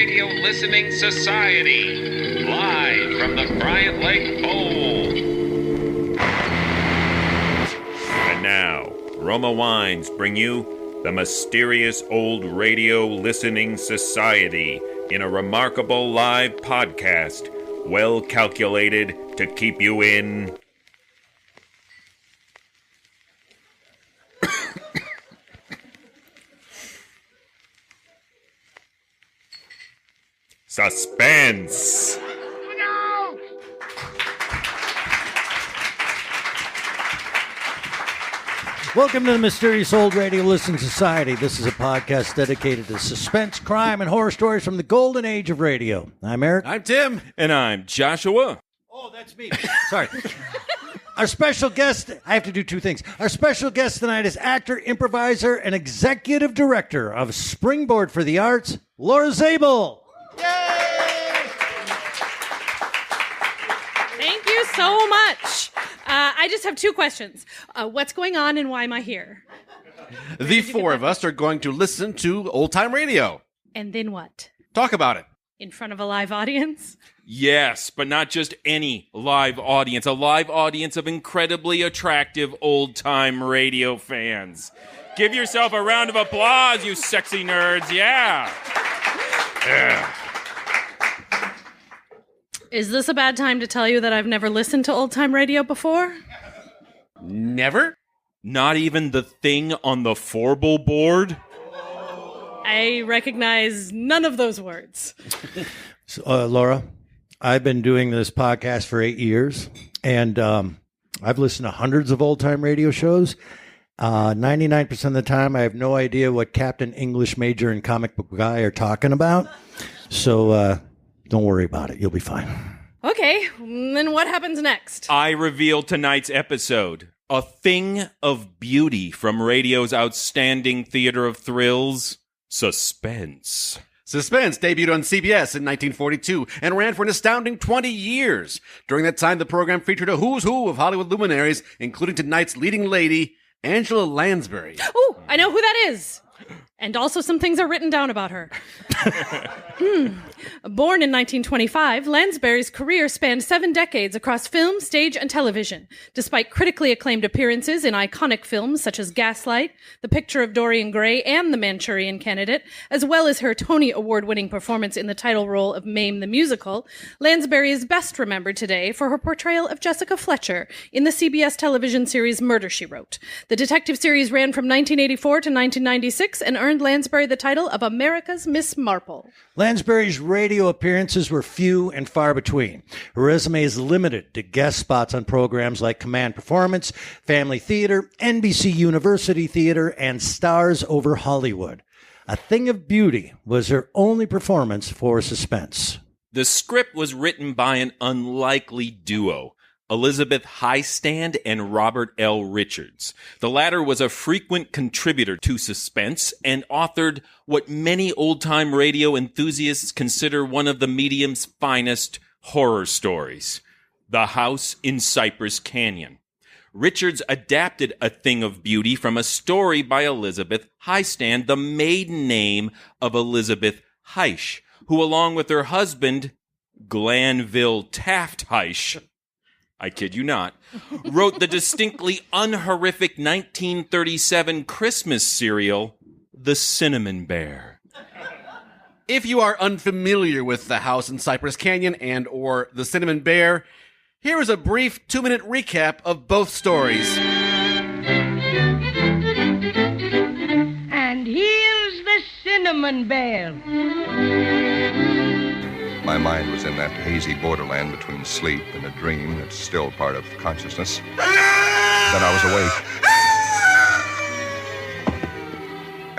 Radio Listening Society, live from the Bryant-Lake Bowl. And now, Roma Wines bring you the mysterious old Radio Listening Society in a remarkable live podcast, well calculated to keep you in Suspense. No! Welcome to the Mysterious Old Radio Listening Society. This is a podcast dedicated to suspense, crime, and horror stories from the golden age of radio. I'm Eric. I'm Tim. And I'm Joshua. Oh, that's me. Sorry. Our special guest, I have to do two things. Our special guest tonight is actor, improviser, and executive director of Springboard for the Arts, Laura Zabel. Thank you so much. I just have two questions. What's going on and why am I here? The four of us are going to listen to old-time radio. And then what? Talk about it. In front of a live audience? Yes, but not just any live audience. A live audience of incredibly attractive old-time radio fans. Give yourself a round of applause, you sexy nerds. Yeah. Is this a bad time to tell you that I've never listened to old-time radio before? Never? Not even the thing on the Forble board? I recognize none of those words. So, Laura, I've been doing this podcast for 8 years, and I've listened to hundreds of old-time radio shows. 99% of the time, I have no idea what Captain English Major and Comic Book Guy are talking about. So don't worry about it. You'll be fine. Okay, then what happens next? I reveal tonight's episode. A thing of beauty from radio's outstanding theater of thrills, Suspense. Suspense debuted on CBS in 1942 and ran for an astounding 20 years. During that time, the program featured a who's who of Hollywood luminaries, including tonight's leading lady, Angela Lansbury. Oh, I know who that is. And also some things are written down about her. Born in 1925, Lansbury's career spanned 7 decades across film, stage, and television. Despite critically acclaimed appearances in iconic films such as Gaslight, The Picture of Dorian Gray, and The Manchurian Candidate, as well as her Tony Award-winning performance in the title role of Mame the Musical, Lansbury is best remembered today for her portrayal of Jessica Fletcher in the CBS television series Murder, She Wrote. The detective series ran from 1984 to 1996 and earned Lansbury the title of America's Miss Marple. Lansbury's radio appearances were few and far between. Her resume is limited to guest spots on programs like Command Performance, Family Theater, NBC University Theater, and Stars Over Hollywood. A Thing of Beauty was her only performance for Suspense. The script was written by an unlikely duo, Elizabeth Highstand and Robert L. Richards. The latter was a frequent contributor to Suspense and authored what many old-time radio enthusiasts consider one of the medium's finest horror stories, The House in Cypress Canyon. Richards adapted A Thing of Beauty from a story by Elizabeth Highstand, the maiden name of Elizabeth Heish, who, along with her husband, Glanville Taft Heish, I kid you not, wrote the distinctly unhorrific 1937 Christmas serial, The Cinnamon Bear. If you are unfamiliar with The House in Cypress Canyon and or The Cinnamon Bear, here is a brief 2-minute recap of both stories. And here's the Cinnamon Bear. My mind was in that hazy borderland between sleep and a dream that's still part of consciousness. Then I was awake.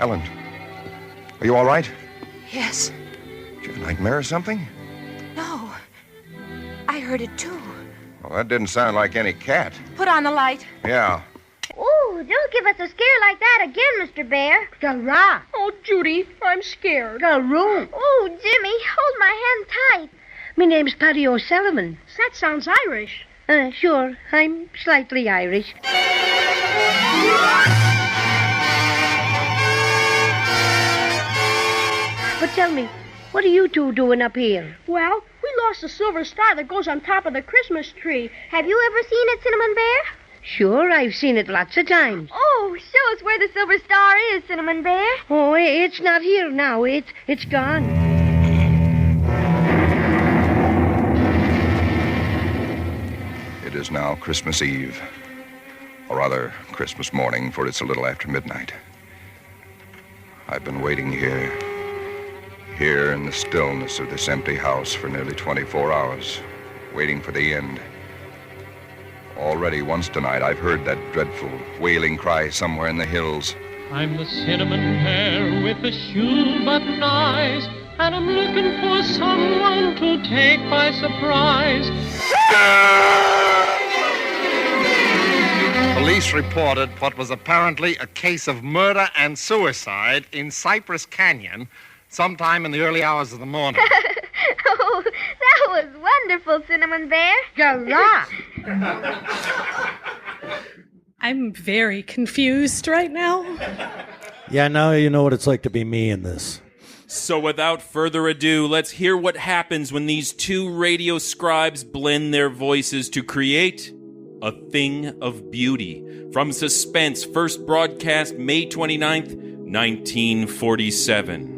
Ellen, are you all right? Yes. Did you have a nightmare or something? No. I heard it too. Well, that didn't sound like any cat. Put on the light. Yeah. Ooh, don't give us a scare like that again, Mr. Bear. Garra. Oh, Judy, I'm scared. Garoo. Oh, Jimmy, hold my hand tight. My name's Paddy O'Sullivan. That sounds Irish. Sure, I'm slightly Irish. But tell me, What are you two doing up here? Well, we lost the silver star that goes on top of the Christmas tree. Have you ever seen it, Cinnamon Bear? Sure, I've seen it lots of times. Oh, show us where the silver star is, Cinnamon Bear. Oh, it's not here now. It's gone. It is now Christmas Eve, or rather Christmas morning, for it's a little after midnight. I've been waiting here in the stillness of this empty house for nearly 24 hours, waiting for the end. Already once tonight I've heard that dreadful wailing cry somewhere in the hills. I'm the cinnamon bear with the shoe-button eyes, and I'm looking for someone to take by surprise. Police reported what was apparently a case of murder and suicide in Cypress Canyon sometime in the early hours of the morning. Oh, that was wonderful, Cinnamon Bear. Gala! I'm very confused right now. Yeah, now you know what it's like to be me in this. So without further ado, let's hear what happens when these two radio scribes blend their voices to create A Thing of Beauty. From Suspense, first broadcast May 29th, 1947.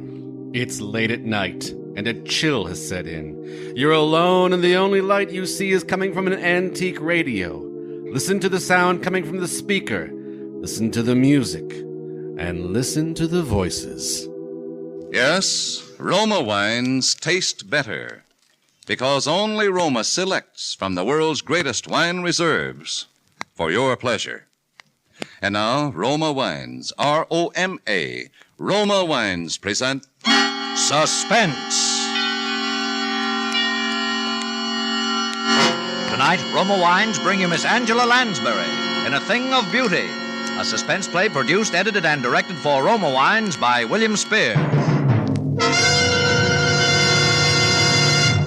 It's late at night, and a chill has set in. You're alone, and the only light you see is coming from an antique radio. Listen to the sound coming from the speaker. Listen to the music. And listen to the voices. Yes, Roma wines taste better, because only Roma selects from the world's greatest wine reserves for your pleasure. And now, Roma Wines, R-O-M-A, Roma Wines present Suspense. Tonight, Roma Wines bring you Miss Angela Lansbury in A Thing of Beauty, a suspense play produced, edited, and directed for Roma Wines by William Spears.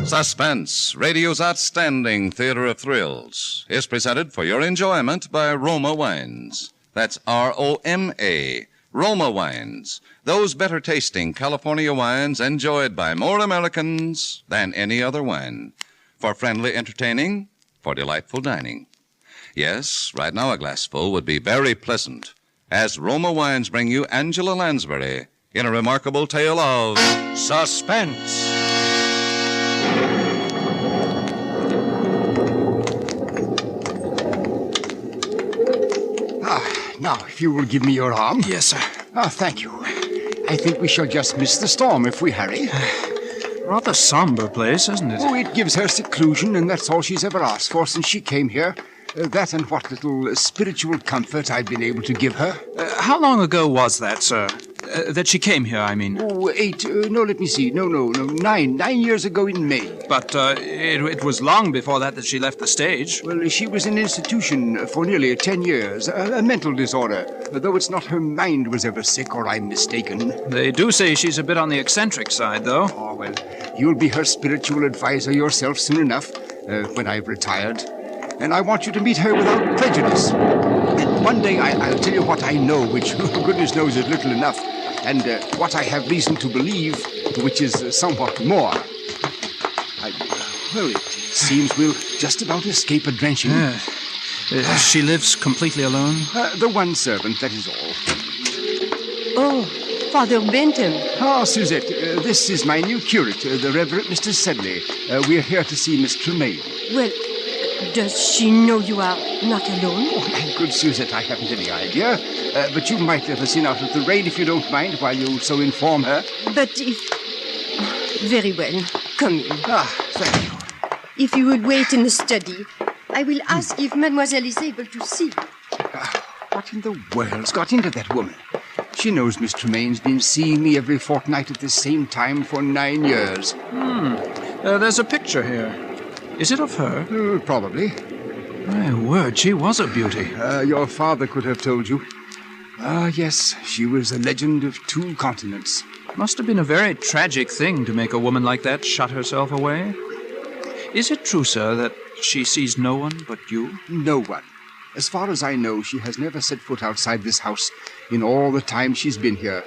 Suspense, radio's outstanding theater of thrills, is presented for your enjoyment by Roma Wines. That's R-O-M-A, Roma Wines. Those better-tasting California wines enjoyed by more Americans than any other wine. For friendly entertaining, for delightful dining. Yes, right now a glassful would be very pleasant, as Roma Wines bring you Angela Lansbury in a remarkable tale of suspense. Now, if you will give me your arm. Yes, sir. Thank you. I think we shall just miss the storm if we hurry. Rather somber place, isn't it? Oh, it gives her seclusion, and that's all she's ever asked for since she came here. That and what little spiritual comfort I've been able to give her. How long ago was that, sir? That she came here, I mean. Oh, 9 years ago in May. But it was long before that she left the stage. Well, she was in an institution for nearly 10 years, a mental disorder, though it's not her mind was ever sick, or I'm mistaken. They do say she's a bit on the eccentric side, though. Oh, well, you'll be her spiritual advisor yourself soon enough, when I've retired. And I want you to meet her without prejudice. One day I'll tell you what I know, which goodness knows is little enough, and what I have reason to believe, which is somewhat more. Well, it seems we'll just about escape a drenching. She lives completely alone? The one servant, that is all. Oh, Father Bentham. Ah, Suzette, this is my new curate, the Reverend Mr. Sedley. We're here to see Miss Tremaine. Well, does she know you are not alone? Oh, my good Suzette, I haven't any idea. But you might let us in out of the rain if you don't mind, while you so inform her. But if... Very well. Come in. Thank you. If you will wait in the study, I will ask if Mademoiselle is able to see. What in the world's got into that woman? She knows Miss Tremaine's been seeing me every fortnight at the same time for 9 years. There's a picture here. Is it of her? Probably. My word, she was a beauty. Your father could have told you. Yes, she was a legend of 2 continents. Must have been a very tragic thing to make a woman like that shut herself away. Is it true, sir, that she sees no one but you? No one. As far as I know, she has never set foot outside this house in all the time she's been here.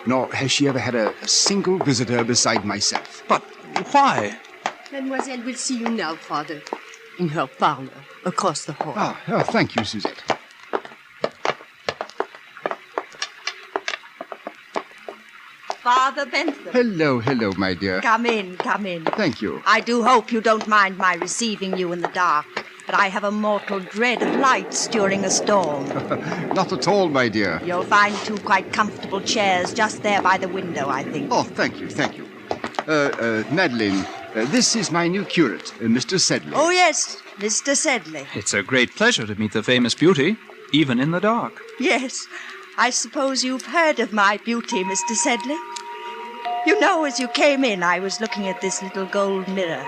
nor has she ever had a single visitor beside myself. But why? Mademoiselle will see you now, Father, in her parlor, across the hall. Thank you, Suzette. Father Bentham. Hello, my dear. Come in, come in. Thank you. I do hope you don't mind my receiving you in the dark, but I have a mortal dread of lights during a storm. Not at all, my dear. You'll find 2 quite comfortable chairs just there by the window, I think. Oh, thank you. Madeline, this is my new curate, Mr. Sedley. Oh, yes, Mr. Sedley. It's a great pleasure to meet the famous beauty, even in the dark. Yes, I suppose you've heard of my beauty, Mr. Sedley. You know, as you came in, I was looking at this little gold mirror.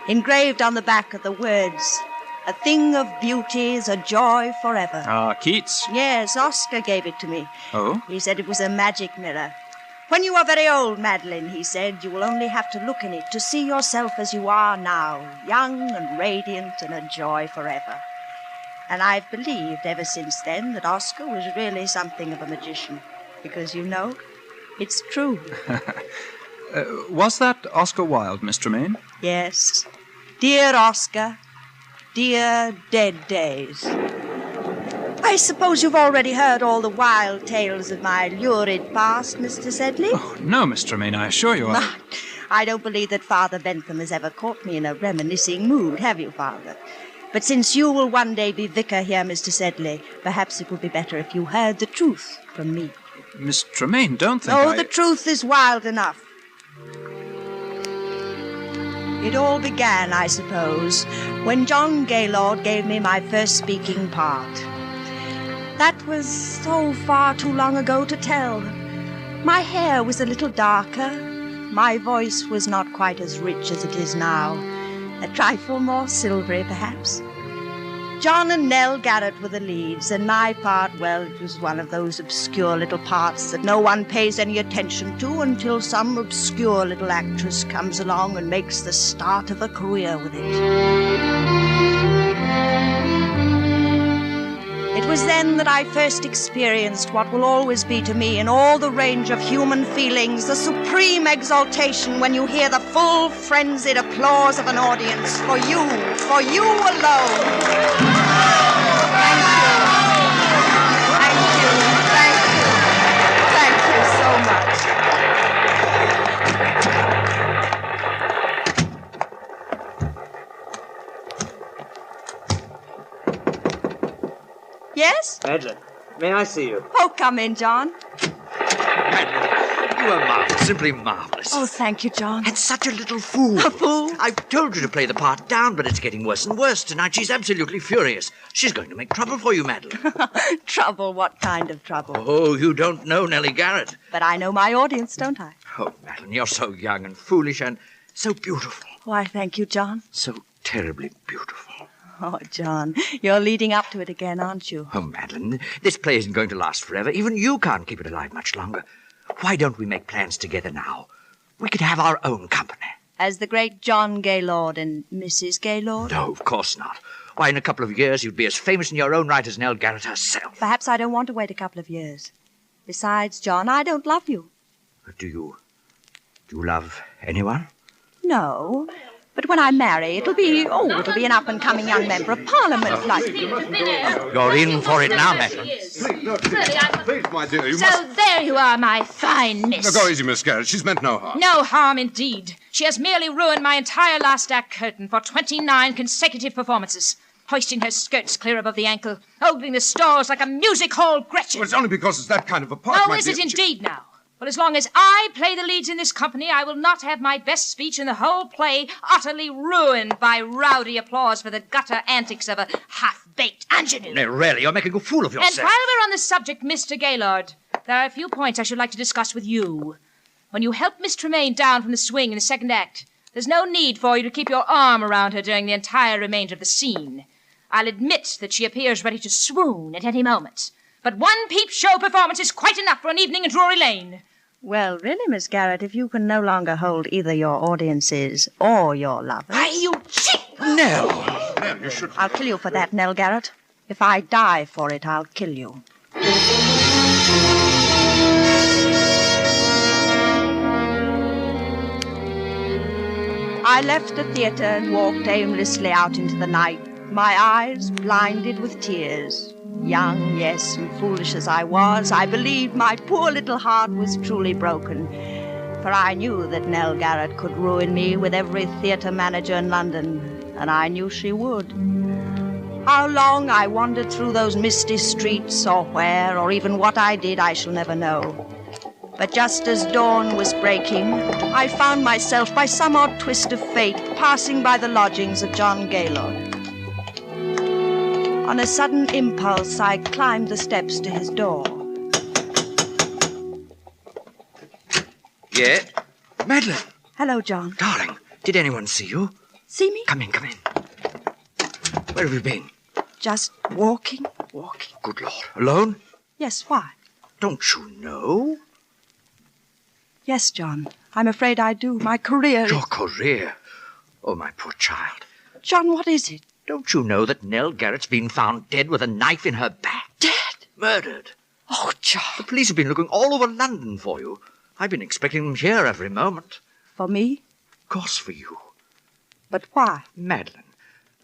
Engraved on the back of the words, "A thing of beauty is a joy forever." Ah, Keats. Yes, Oscar gave it to me. Oh? He said it was a magic mirror. When you are very old, Madeline, he said, you will only have to look in it to see yourself as you are now, young and radiant and a joy forever. And I've believed ever since then that Oscar was really something of a magician. Because, you know, it's true. Was that Oscar Wilde, Miss Tremaine? Yes. Dear Oscar, dear dead days. I suppose you've already heard all the wild tales of my lurid past, Mr. Sedley? Oh, no, Miss Tremaine, I assure you I don't believe that Father Bentham has ever caught me in a reminiscing mood, have you, Father? But since you will one day be vicar here, Mr. Sedley, perhaps it would be better if you heard the truth from me. Miss Tremaine, don't think the truth is wild enough. It all began, I suppose, when John Gaylord gave me my first speaking part. That was so far too long ago to tell. My hair was a little darker. My voice was not quite as rich as it is now. A trifle more silvery, perhaps. John and Nell Garrett were the leads, and my part, well, it was one of those obscure little parts that no one pays any attention to until some obscure little actress comes along and makes the start of a career with it. It was then that I first experienced what will always be to me in all the range of human feelings, the supreme exaltation when you hear the full frenzied applause of an audience for you alone. Thank you so much. Yes? Madeline, may I see you? Oh, come in, John. You are marvelous, simply marvelous. Oh, thank you, John. And such a little fool. A fool? I've told you to play the part down, but it's getting worse and worse tonight. She's absolutely furious. She's going to make trouble for you, Madeline. Trouble? What kind of trouble? Oh, you don't know Nellie Garrett. But I know my audience, don't I? Oh, Madeline, you're so young and foolish and so beautiful. Why, thank you, John. So terribly beautiful. Oh, John, you're leading up to it again, aren't you? Oh, Madeline, this play isn't going to last forever. Even you can't keep it alive much longer. Why don't we make plans together now? We could have our own company. As the great John Gaylord and Mrs. Gaylord? No, of course not. Why, in a couple of years, you'd be as famous in your own right as Nell Garrett herself. Perhaps I don't want to wait a couple of years. Besides, John, I don't love you. Do you love anyone? No. But when I marry, it'll be an up-and-coming young member of Parliament like you. You're in for it now, Madeline. Please, my dear, you So there you are, my fine miss. Now, go easy, Miss Garrett. She's meant no harm. No harm indeed. She has merely ruined my entire last act curtain for 29 consecutive performances. Hoisting her skirts clear above the ankle, opening the stalls like a music hall Gretchen. Well, it's only because it's that kind of a part, Oh, my is dear. it indeed now? Well, as long as I play the leads in this company, I will not have my best speech in the whole play utterly ruined by rowdy applause for the gutter antics of a half-baked ingenue. No, really, you're making a fool of yourself. And while we're on the subject, Mr. Gaylord, there are a few points I should like to discuss with you. When you help Miss Tremaine down from the swing in the second act, there's no need for you to keep your arm around her during the entire remainder of the scene. I'll admit that she appears ready to swoon at any moment. But one peep show performance is quite enough for an evening in Drury Lane. Well, really, Miss Garrett, if you can no longer hold either your audiences or your lovers... Why, you cheat! No. Nell, you should... I'll kill you for that, Nell Garrett. If I die for it, I'll kill you. I left the theatre and walked aimlessly out into the night, my eyes blinded with tears. Young, yes, and foolish as I was, I believed my poor little heart was truly broken. For I knew that Nell Garrett could ruin me with every theatre manager in London, and I knew she would. How long I wandered through those misty streets, or where, or even what I did, I shall never know. But just as dawn was breaking, I found myself, by some odd twist of fate, passing by the lodgings of John Gaylord. On a sudden impulse, I climbed the steps to his door. Yeah? Madeline! Hello, John. Darling, did anyone see you? See me? Come in. Where have you been? Just walking. Good Lord. Alone? Yes, why? Don't you know? Yes, John. I'm afraid I do. My career... Your career? Oh, my poor child. John, what is it? Don't you know that Nell Garrett's been found dead with a knife in her back? Dead? Murdered. Oh, John. The police have been looking all over London for you. I've been expecting them here every moment. For me? Of course for you. But why? Madeline,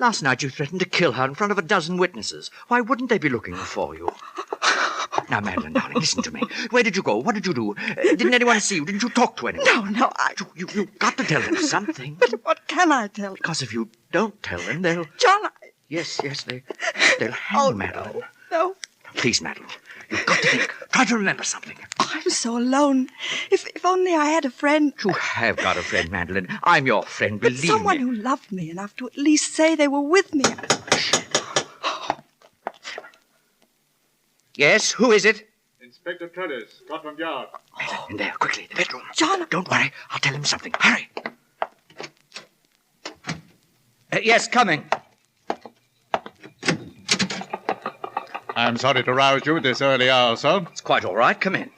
last night you threatened to kill her in front of a dozen witnesses. Why wouldn't they be looking for you? Now, Madeline, darling, listen to me. Where did you go? What did you do? Didn't anyone see you? Didn't you talk to anyone? No, You've got to tell them something. But what can I tell them? Because if you don't tell them, they'll... John, Yes, they'll hang you, Madeline. No. Please, Madeline, you've got to think. Try to remember something. I'm so alone. If only I had a friend. You have got a friend, Madeline. I'm your friend, believe me. Someone who loved me enough to at least say they were with me. Yes, who is it? Inspector Trellis, Scotland Yard. In there, quickly, the bedroom. John! Don't worry, I'll tell him something. Hurry. Yes, coming. I'm sorry to rouse you at this early hour, sir. It's quite all right. Come in.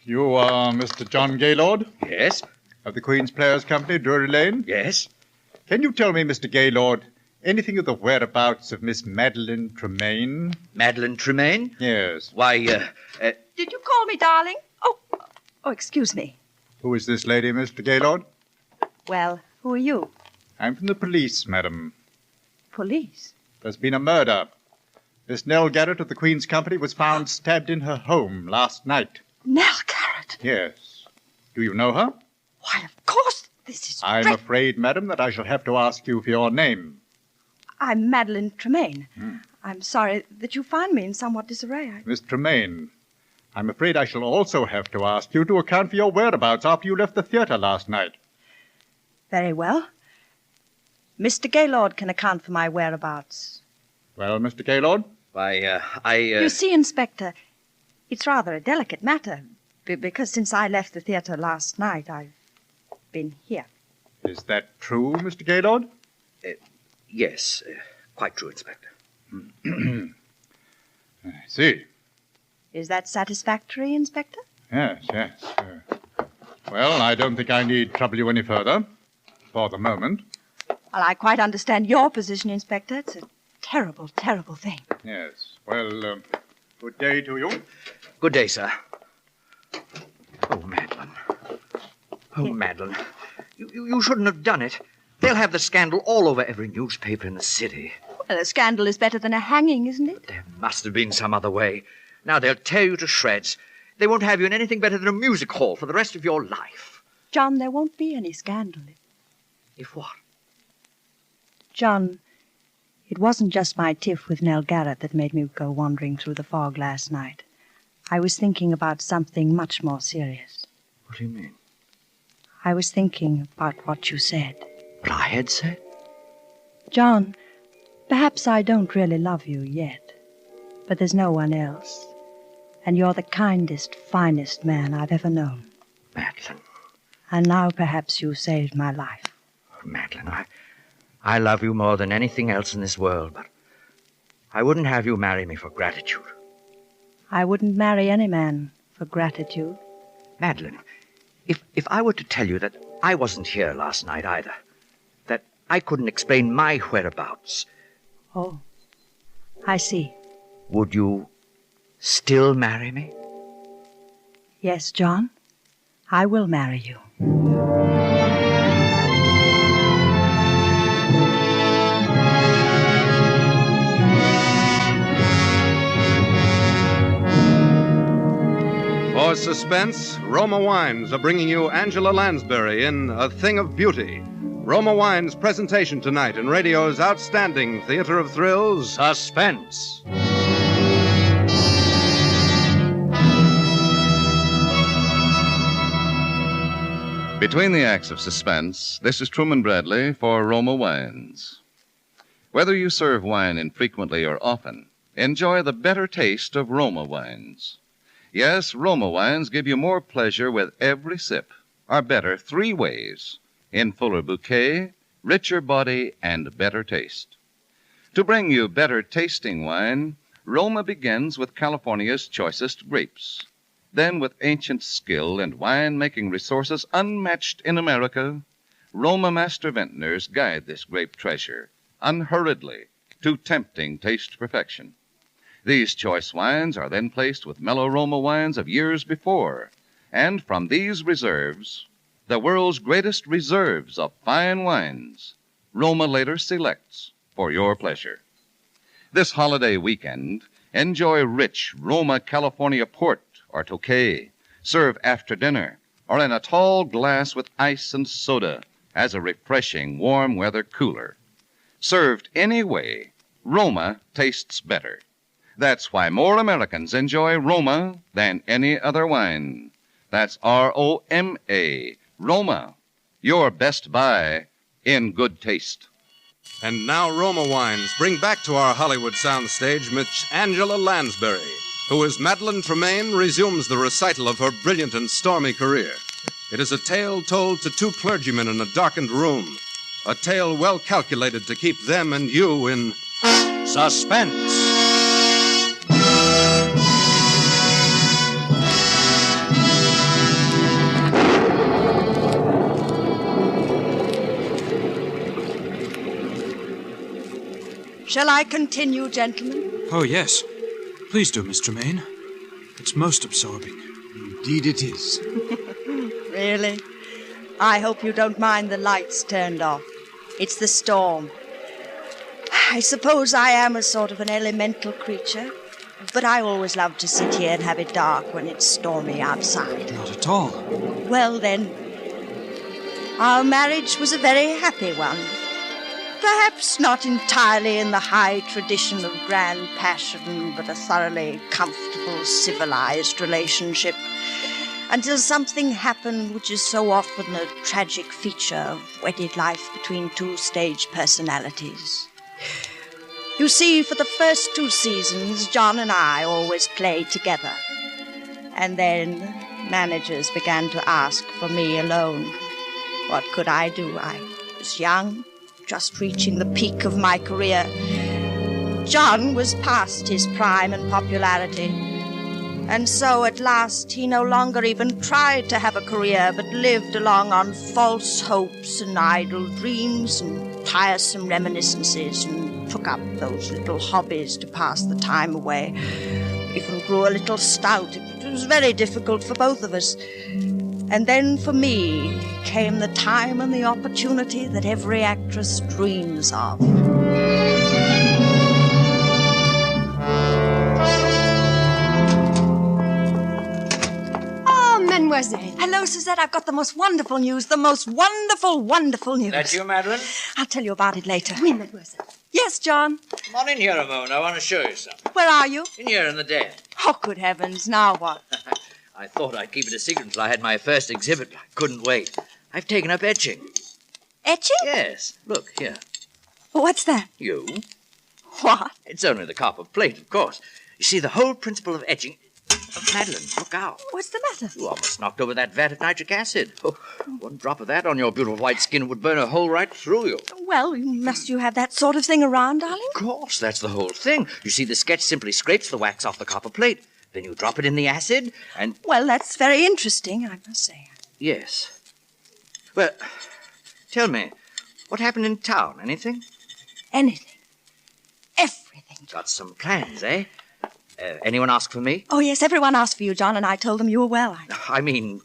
You are Mr. John Gaylord? Yes. Of the Queen's Players Company, Drury Lane? Yes. Can you tell me, Mr. Gaylord, anything of the whereabouts of Miss Madeline Tremaine? Madeline Tremaine? Yes. Why, Did you call me, darling? Oh, excuse me. Who is this lady, Mr. Gaylord? Well, who are you? I'm from the police, madam. Police? There's been a murder. Miss Nell Garrett of the Queen's Company was found stabbed in her home last night. Nell Garrett? Yes. Do you know her? Why, of course. This is I'm afraid, madam, that I shall have to ask you for your name. I'm Madeline Tremaine. I'm sorry that you find me in somewhat disarray. Miss Tremaine, I'm afraid I shall also have to ask you to account for your whereabouts after you left the theatre last night. Very well. Mr. Gaylord can account for my whereabouts. Well, Mr. Gaylord? Why, You see, Inspector, it's rather a delicate matter, because since I left the theatre last night, I've been here. Is that true, Mr. Gaylord? Yes, quite true, Inspector. I see. Is that satisfactory, Inspector? Yes. Well, I don't think I need trouble you any further, for the moment. Well, I quite understand your position, Inspector. It's a terrible, terrible thing. Yes. Well, good day to you. Good day, sir. Oh, Madeline. Oh, Madeline. You shouldn't have done it. They'll have the scandal all over every newspaper in the city. Well, a scandal is better than a hanging, isn't it? There must have been some other way. Now they'll tear you to shreds. They won't have you in anything better than a music hall for the rest of your life. John, there won't be any scandal. If what? John, it wasn't just my tiff with Nell Garrett that made me go wandering through the fog last night. I was thinking about something much more serious. What do you mean? I was thinking about what you said. What I had said? John, perhaps I don't really love you yet, but there's no one else. And you're the kindest, finest man I've ever known. Madeline. And now perhaps you saved my life. Madeline, I love you more than anything else in this world, but I wouldn't have you marry me for gratitude. I wouldn't marry any man for gratitude. Madeline, if I were to tell you that I wasn't here last night either, that I couldn't explain my whereabouts... Oh, I see. Would you still marry me? Yes, John, I will marry you. Suspense, Roma Wines are bringing you Angela Lansbury in A Thing of Beauty. Roma Wines' presentation tonight in radio's outstanding theater of thrills, Suspense. Between the acts of Suspense, this is Truman Bradley for Roma Wines. Whether you serve wine infrequently or often, enjoy the better taste of Roma Wines. Yes, Roma Wines give you more pleasure with every sip, are better 3 ways, in fuller bouquet, richer body, and better taste. To bring you better tasting wine, Roma begins with California's choicest grapes. Then, with ancient skill and wine-making resources unmatched in America, Roma master vintners guide this grape treasure, unhurriedly, to tempting taste perfection. These choice wines are then placed with mellow Roma wines of years before, and from these reserves, the world's greatest reserves of fine wines, Roma later selects for your pleasure. This holiday weekend, enjoy rich Roma California port or Tokay, serve after dinner, or in a tall glass with ice and soda as a refreshing warm weather cooler. Served any way, Roma tastes better. That's why more Americans enjoy Roma than any other wine. That's R-O-M-A, Roma, your best buy in good taste. And now Roma Wines bring back to our Hollywood soundstage Miss Angela Lansbury, who as Madeline Tremaine resumes the recital of her brilliant and stormy career. It is a tale told to 2 clergymen in a darkened room, a tale well calculated to keep them and you in suspense. Shall I continue, gentlemen? Oh, yes. Please do, Miss Tremaine. It's most absorbing. Indeed it is. Really? I hope you don't mind the lights turned off. It's the storm. I suppose I am a sort of an elemental creature, but I always love to sit here and have it dark when it's stormy outside. Not at all. Well, then, our marriage was a very happy one. Perhaps not entirely in the high tradition of grand passion, but a thoroughly comfortable, civilized relationship, until something happened which is so often a tragic feature of wedded life between 2 stage personalities. You see, for the first 2 seasons, John and I always played together. And then managers began to ask for me alone. What could I do? I was young, just reaching the peak of my career. John was past his prime and popularity. And so at last he no longer even tried to have a career, but lived along on false hopes and idle dreams and tiresome reminiscences, and took up those little hobbies to pass the time away. Even grew a little stout. It was very difficult for both of us. And then for me came the time and the opportunity that every actress dreams of. Oh, Mademoiselle. Hello, Suzette. I've got the most wonderful news. The most wonderful, wonderful news. That you, Madeline? I'll tell you about it later. Oui, Mademoiselle. Yes, John? Come on in here a moment. I want to show you something. Where are you? In here in the den. Oh, good heavens. Now what? I thought I'd keep it a secret until I had my first exhibit. I couldn't wait. I've taken up etching. Etching? Yes. Look, here. What's that? You. What? It's only the copper plate, of course. You see, the whole principle of etching... Madeline, look out. What's the matter? You almost knocked over that vat of nitric acid. Oh, 1 drop of that on your beautiful white skin would burn a hole right through you. Well, must you have that sort of thing around, darling? Of course, that's the whole thing. You see, the sketch simply scrapes the wax off the copper plate. Then you drop it in the acid, and... Well, that's very interesting, I must say. Yes. Well, tell me, what happened in town? Anything? Anything. Everything. Got some plans, eh? Anyone ask for me? Oh, yes, everyone asked for you, John, and I told them you were well. I mean,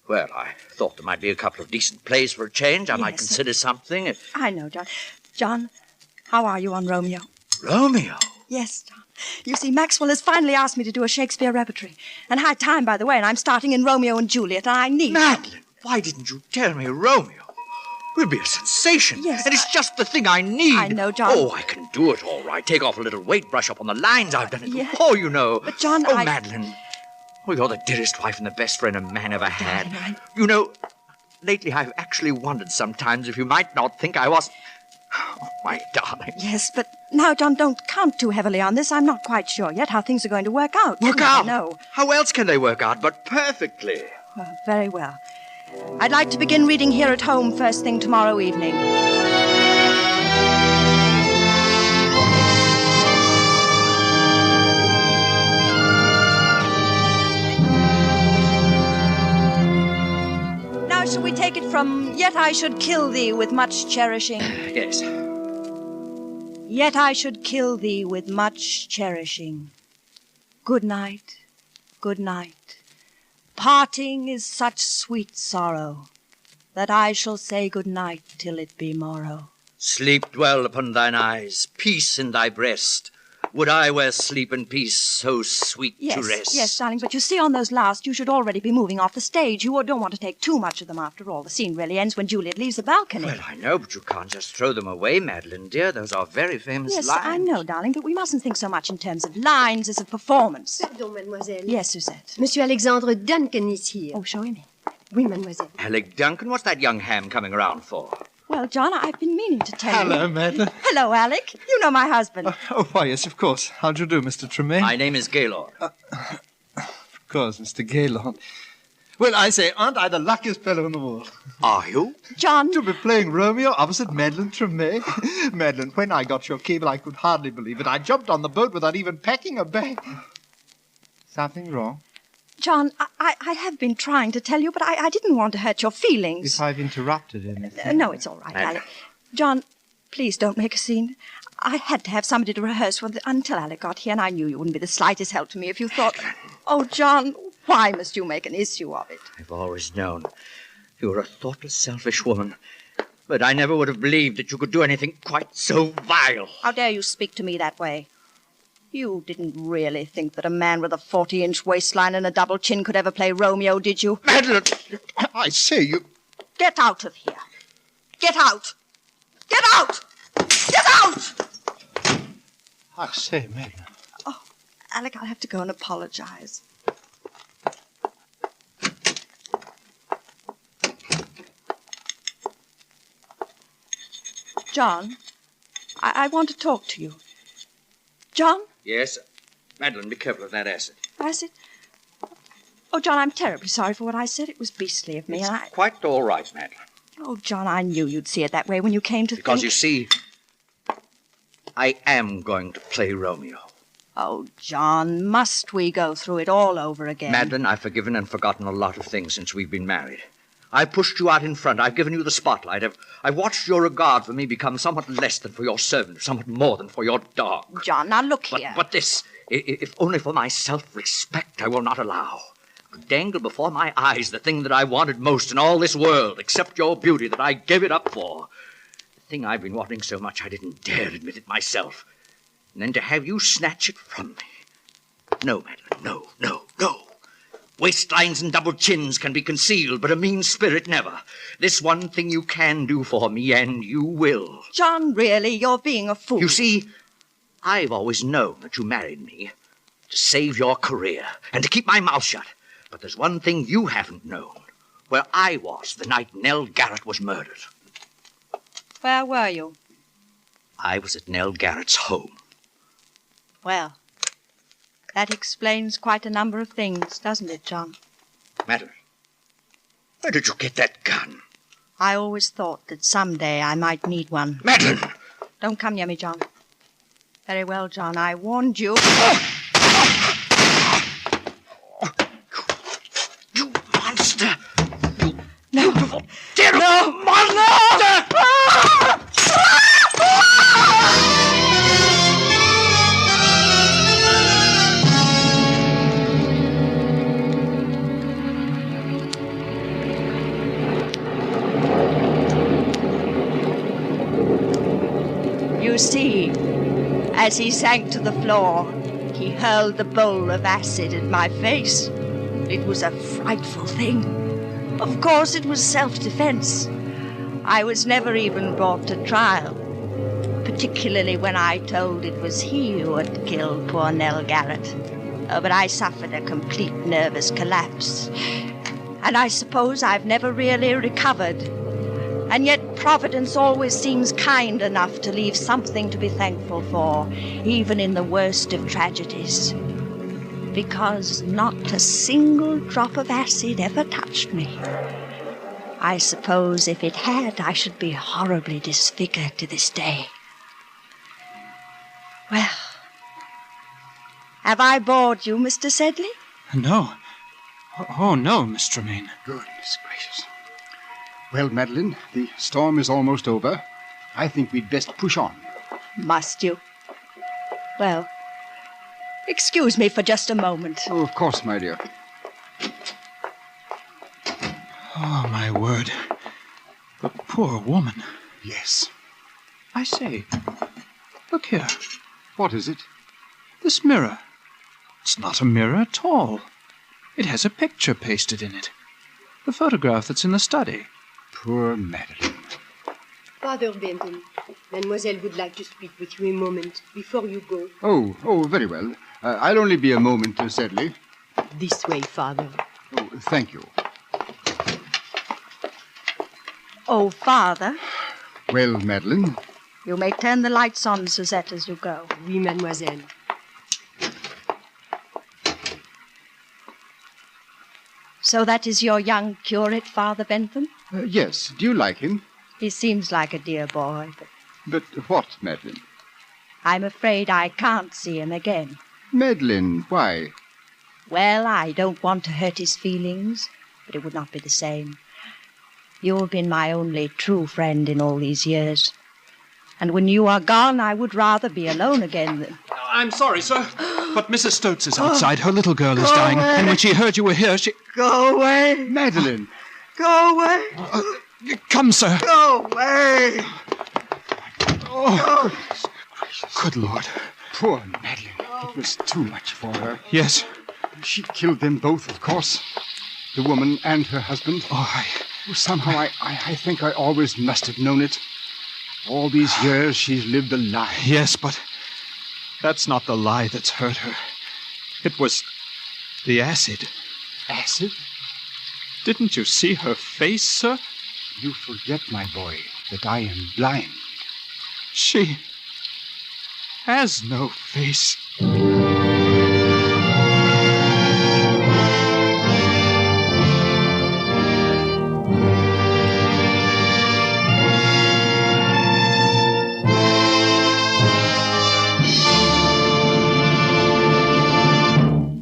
well, I thought there might be a couple of decent plays for a change. I might consider something. I know, John. John, how are you on Romeo? Romeo? Yes, John. You see, Maxwell has finally asked me to do a Shakespeare repertory. And high time, by the way, and I'm starting in Romeo and Juliet, and I need... Madeline, why didn't you tell me Romeo? We'll be a sensation. Yes, and it's just the thing I need. I know, John. Oh, I can do it all right. Take off a little weight, brush up on the lines. I've done it before, you know. But, John, Oh, Madeline. Oh, you're the dearest wife and the best friend a man ever had. You know, lately I've actually wondered sometimes if you might not think I was... Oh, my darling. Yes, but now, John, don't count too heavily on this. I'm not quite sure yet how things are going to work out. Work out? No. How else can they work out but perfectly? Well, very well. I'd like to begin reading here at home first thing tomorrow evening. Now, shall we take it from, yet I should kill thee with much cherishing? Yes. Yet I should kill thee with much cherishing. Good night, good night. Parting is such sweet sorrow that I shall say good night till it be morrow. Sleep dwell upon thine eyes, peace in thy breast. Would I were sleep and peace so sweet to rest. Yes, darling, but you see, on those last, you should already be moving off the stage. You don't want to take too much of them after all. The scene really ends when Juliet leaves the balcony. Well, I know, but you can't just throw them away, Madeline, dear. Those are very famous Yes, lines. I know, darling, but we mustn't think so much in terms of lines as of performance. Pardon, mademoiselle. Yes, Suzette. Monsieur Alexandre Duncan is here. Oh, show him in. Oui, mademoiselle. Alec Duncan, what's that young ham coming around for? Well, John, I've been meaning to tell you. Hello, Madeline. Hello, Alec. You know my husband. Oh, why, yes, of course. How do you do, Mr. Tremaine? My name is Gaylord. Of course, Mr. Gaylord. Well, I say, aren't I the luckiest fellow in the world? Are you? John. To be playing Romeo opposite Madeline Tremaine. Madeline, when I got your cable, I could hardly believe it. I jumped on the boat without even packing a bag. Something wrong? John, I have been trying to tell you, but I didn't want to hurt your feelings. If I've interrupted anything. No, it's all right, Alec. John, please don't make a scene. I had to have somebody to rehearse with until Alec got here, and I knew you wouldn't be the slightest help to me if you thought... Oh, John, why must you make an issue of it? I've always known you were a thoughtless, selfish woman. But I never would have believed that you could do anything quite so vile. How dare you speak to me that way? You didn't really think that a man with a 40-inch waistline and a double chin could ever play Romeo, did you? Madeline! I say, you... Get out of here. Get out! Get out! Get out! I say, Madeline. Oh, Alec, I'll have to go and apologize. John, I want to talk to you. John? Yes? Madeline, be careful of that acid. Acid? Oh, John, I'm terribly sorry for what I said. It was beastly of me, It's and I... quite all right, Madeline. Oh, John, I knew you'd see it that way when you came to Because think... you see, I am going to play Romeo. Oh, John, must we go through it all over again? Madeline, I've forgiven and forgotten a lot of things since we've been married. I've pushed you out in front. I've given you the spotlight. I've watched your regard for me become somewhat less than for your servant, somewhat more than for your dog. John, now look here. But this, if only for my self-respect, I will not allow. To dangle before my eyes the thing that I wanted most in all this world, except your beauty, that I gave it up for. The thing I've been wanting so much I didn't dare admit it myself. And then to have you snatch it from me. No, Madeline, no, no, no. Waistlines and double chins can be concealed, but a mean spirit never. This one thing you can do for me, and you will. John, really, you're being a fool. You see, I've always known that you married me to save your career and to keep my mouth shut. But there's one thing you haven't known. Where I was the night Nell Garrett was murdered. Where were you? I was at Nell Garrett's home. Well, that explains quite a number of things, doesn't it, John? Madeline, where did you get that gun? I always thought that someday I might need one. Madeline! Don't come near me, John. Very well, John, I warned you. You monster! You no. beautiful, terrible monster! You see, as he sank to the floor, He hurled the bowl of acid at my face. It was a frightful thing. Of course, it was self-defense. I was never even brought to trial, particularly when I told it was he who had killed poor Nell Garrett. Oh, but I suffered a complete nervous collapse. And I suppose I've never really recovered. And yet Providence always seems kind enough to leave something to be thankful for, even in the worst of tragedies. Because not a single drop of acid ever touched me. I suppose if it had, I should be horribly disfigured to this day. Well, have I bored you, Mr. Sedley? No. Oh, no, Miss Tremaine. Goodness gracious. Well, Madeline, the storm is almost over. I think we'd best push on. Must you? Well, excuse me for just a moment. Oh, of course, my dear. Oh, my word. The poor woman. Yes. I say, look here. What is it? This mirror. It's not a mirror at all. It has a picture pasted in it. The photograph that's in the study. Poor Madeline. Father Benton, Mademoiselle would like to speak with you a moment before you go. Oh, very well. I'll only be a moment, Sedley. This way, Father. Oh, thank you. Oh, Father. Well, Madeline? You may turn the lights on, Suzette, as you go. Oui, Mademoiselle. So that is your young curate, Father Bentham? Yes. Do you like him? He seems like a dear boy, But what, Madeline? I'm afraid I can't see him again. Madeline, why? Well, I don't want to hurt his feelings, but it would not be the same. You have been my only true friend in all these years. And when you are gone, I would rather be alone again than... I'm sorry, sir, but Mrs. Stokes is outside. Her little girl is dying, and when she heard you were here, she... Go away! Madeline! Go away! Come, sir. Go away! Oh, good Lord. Poor Madeline. It was too much for her. Yes. She killed them both, of course. The woman and her husband. Somehow I think I always must have known it. All these years she's lived a lie. Yes, but that's not the lie that's hurt her. It was the acid. Acid? Didn't you see her face, sir? You forget, my boy, that I am blind. She has no face.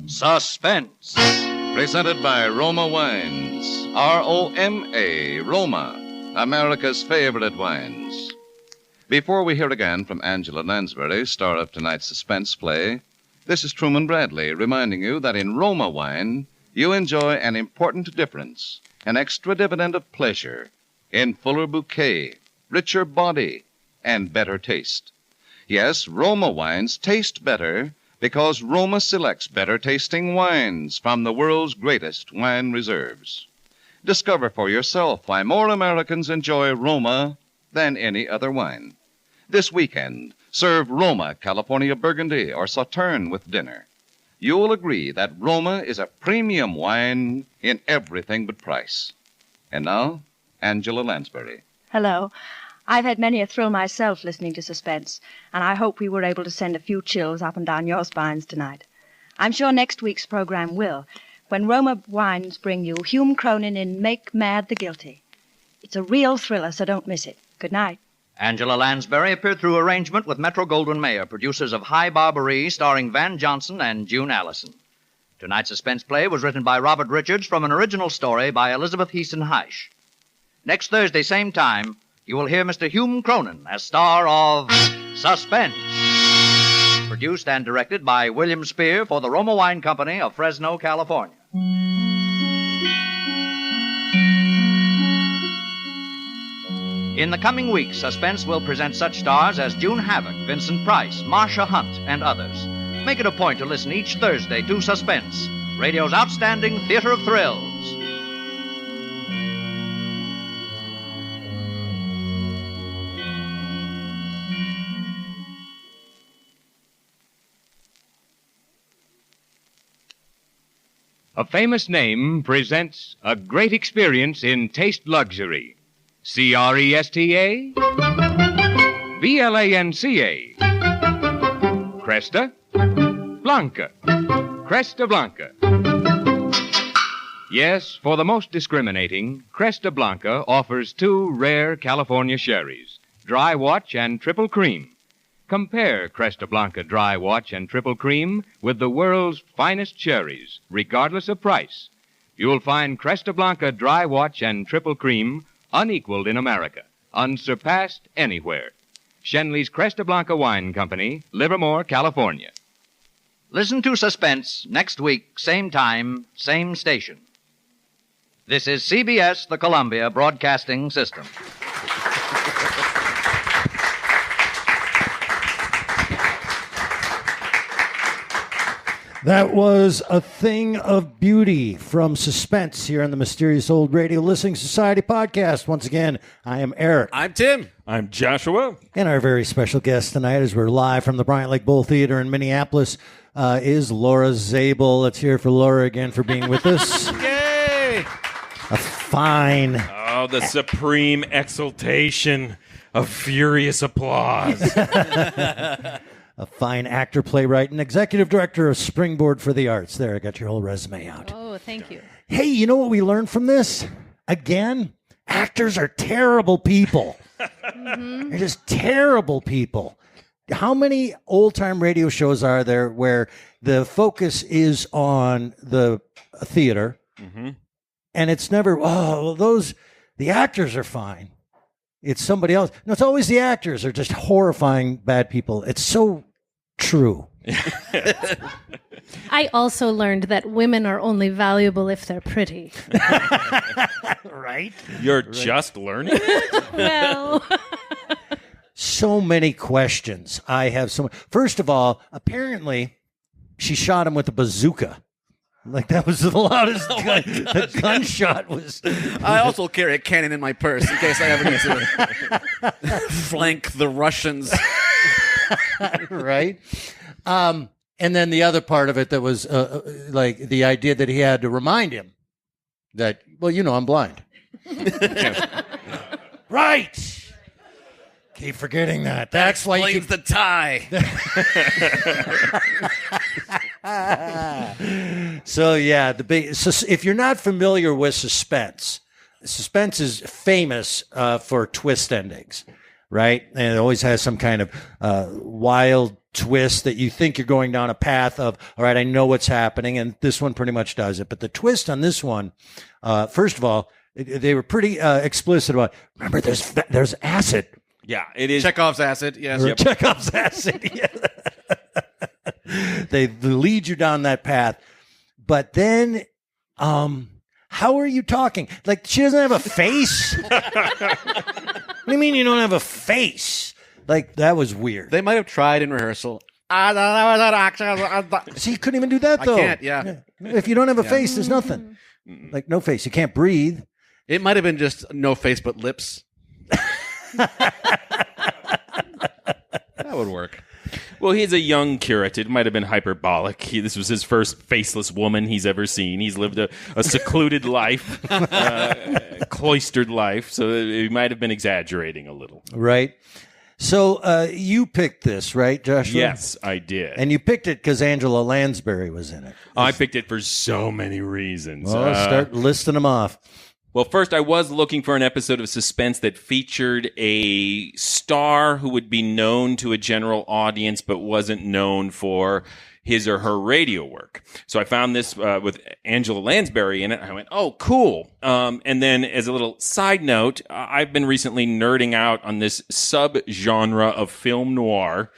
Suspense. Presented by Roma Wines. R-O-M-A, Roma, America's favorite wines. Before we hear again from Angela Lansbury, star of tonight's suspense play, this is Truman Bradley reminding you that in Roma Wine, you enjoy an important difference, an extra dividend of pleasure, in fuller bouquet, richer body, and better taste. Yes, Roma wines taste better because Roma selects better-tasting wines from the world's greatest wine reserves. Discover for yourself why more Americans enjoy Roma than any other wine. This weekend, serve Roma California Burgundy or Sauterne with dinner. You will agree that Roma is a premium wine in everything but price. And now, Angela Lansbury. Hello. I've had many a thrill myself listening to Suspense, and I hope we were able to send a few chills up and down your spines tonight. I'm sure next week's program will, when Roma Wines bring you Hume Cronin in Make Mad the Guilty. It's a real thriller, so don't miss it. Good night. Angela Lansbury appeared through arrangement with Metro-Goldwyn-Mayer, producers of High Barbaree, starring Van Johnson and June Allison. Tonight's suspense play was written by Robert Richards from an original story by Elizabeth Heaston Heisch. Next Thursday, same time, you will hear Mr. Hume Cronin as star of Suspense. Produced and directed by William Spear for the Roma Wine Company of Fresno, California. In the coming weeks, Suspense will present such stars as June Havoc, Vincent Price, Marcia Hunt, and others. Make it a point to listen each Thursday to Suspense, radio's outstanding theater of thrills. A famous name presents a great experience in taste luxury. CRESTA? BLANCA. Cresta Blanca. Cresta Blanca. Yes, for the most discriminating, Cresta Blanca offers two rare California sherries, Dry Watch and Triple Cream. Compare Cresta Blanca Dry Watch and Triple Cream with the world's finest sherries, regardless of price. You'll find Cresta Blanca Dry Watch and Triple Cream unequaled in America, unsurpassed anywhere. Shenley's Cresta Blanca Wine Company, Livermore, California. Listen to Suspense next week, same time, same station. This is CBS, the Columbia Broadcasting System. That was A Thing of Beauty from Suspense here on the Mysterious Old Radio Listening Society podcast. Once again, I am Eric. I'm Tim. I'm Joshua. And our very special guest tonight, as we're live from the Bryant-Lake Bowl Theater in Minneapolis, is Laura Zabel. Let's hear for Laura again for being with us. Yay! A fine... Oh, the supreme exultation of furious applause. A fine actor, playwright, and executive director of Springboard for the Arts. There, I got your whole resume out. Oh, thank you. Hey, you know what we learned from this? Again, actors are terrible people. They're just terrible people. How many old-time radio shows are there where the focus is on the theater, and it's never, the actors are fine. It's somebody else. No, it's always the actors are just horrifying bad people. It's so true. I also learned that women are only valuable if they're pretty. Right? You're just learning it? Well... So many questions. I have so. First of all, apparently, she shot him with a bazooka. Like, that was the loudest gun. The gunshot was. I also carry a cannon in my purse in case I ever need to flank the Russians. Right? And then the other part of it that was like the idea that he had to remind him that, well, you know, I'm blind. Right. Keep forgetting that. That's why you the tie. So yeah, if you're not familiar with Suspense is famous for twist endings, right? And it always has some kind of wild twist that you think you're going down a path of, all right, I know what's happening, and this one pretty much does it. But the twist on this one, first of all, they were pretty explicit about. Remember, there's acid. Yeah, it is. Chekhov's acid, yes. Yep. Chekhov's acid, yeah. They lead you down that path. But then, how are you talking? Like, she doesn't have a face? What do you mean you don't have a face? Like, that was weird. They might have tried in rehearsal. See, you couldn't even do that, though. I can't, yeah. If you don't have a face, there's nothing. Like, no face. You can't breathe. It might have been just no face but lips. That would work. Well, he's a young curate. It might have been hyperbolic. This was his first faceless woman he's ever seen. He's lived a secluded life, cloistered life, so he might have been exaggerating a little. Right. So you picked this, right, Joshua? Yes, I did. And you picked it because Angela Lansbury was in it. I picked it for so many reasons. Well, start listing them off. Well, first, I was looking for an episode of Suspense that featured a star who would be known to a general audience but wasn't known for his or her radio work. So I found this with Angela Lansbury in it. I went, oh, cool. And then as a little side note, I've been recently nerding out on this subgenre of film noir,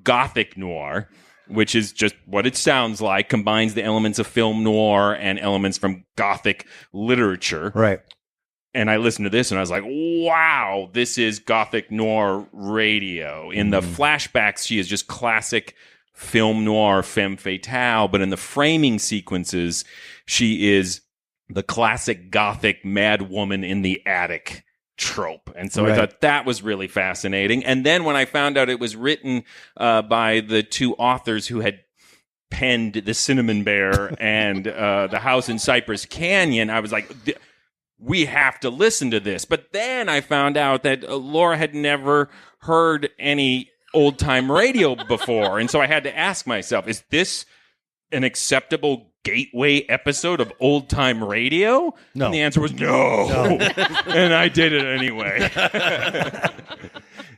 Gothic noir, which is just what it sounds like, combines the elements of film noir and elements from Gothic literature. Right. And I listened to this and I was like, wow, this is Gothic noir radio. In the flashbacks, she is just classic film noir femme fatale, but in the framing sequences, she is the classic gothic mad woman in the attic trope. And so I thought that was really fascinating. And then when I found out it was written by the two authors who had penned The Cinnamon Bear and The House in Cypress Canyon, I was like, we have to listen to this. But then I found out that Laura had never heard any old-time radio before. And so I had to ask myself, is this an acceptable gateway episode of old-time radio? No. And the answer was no. And I did it anyway.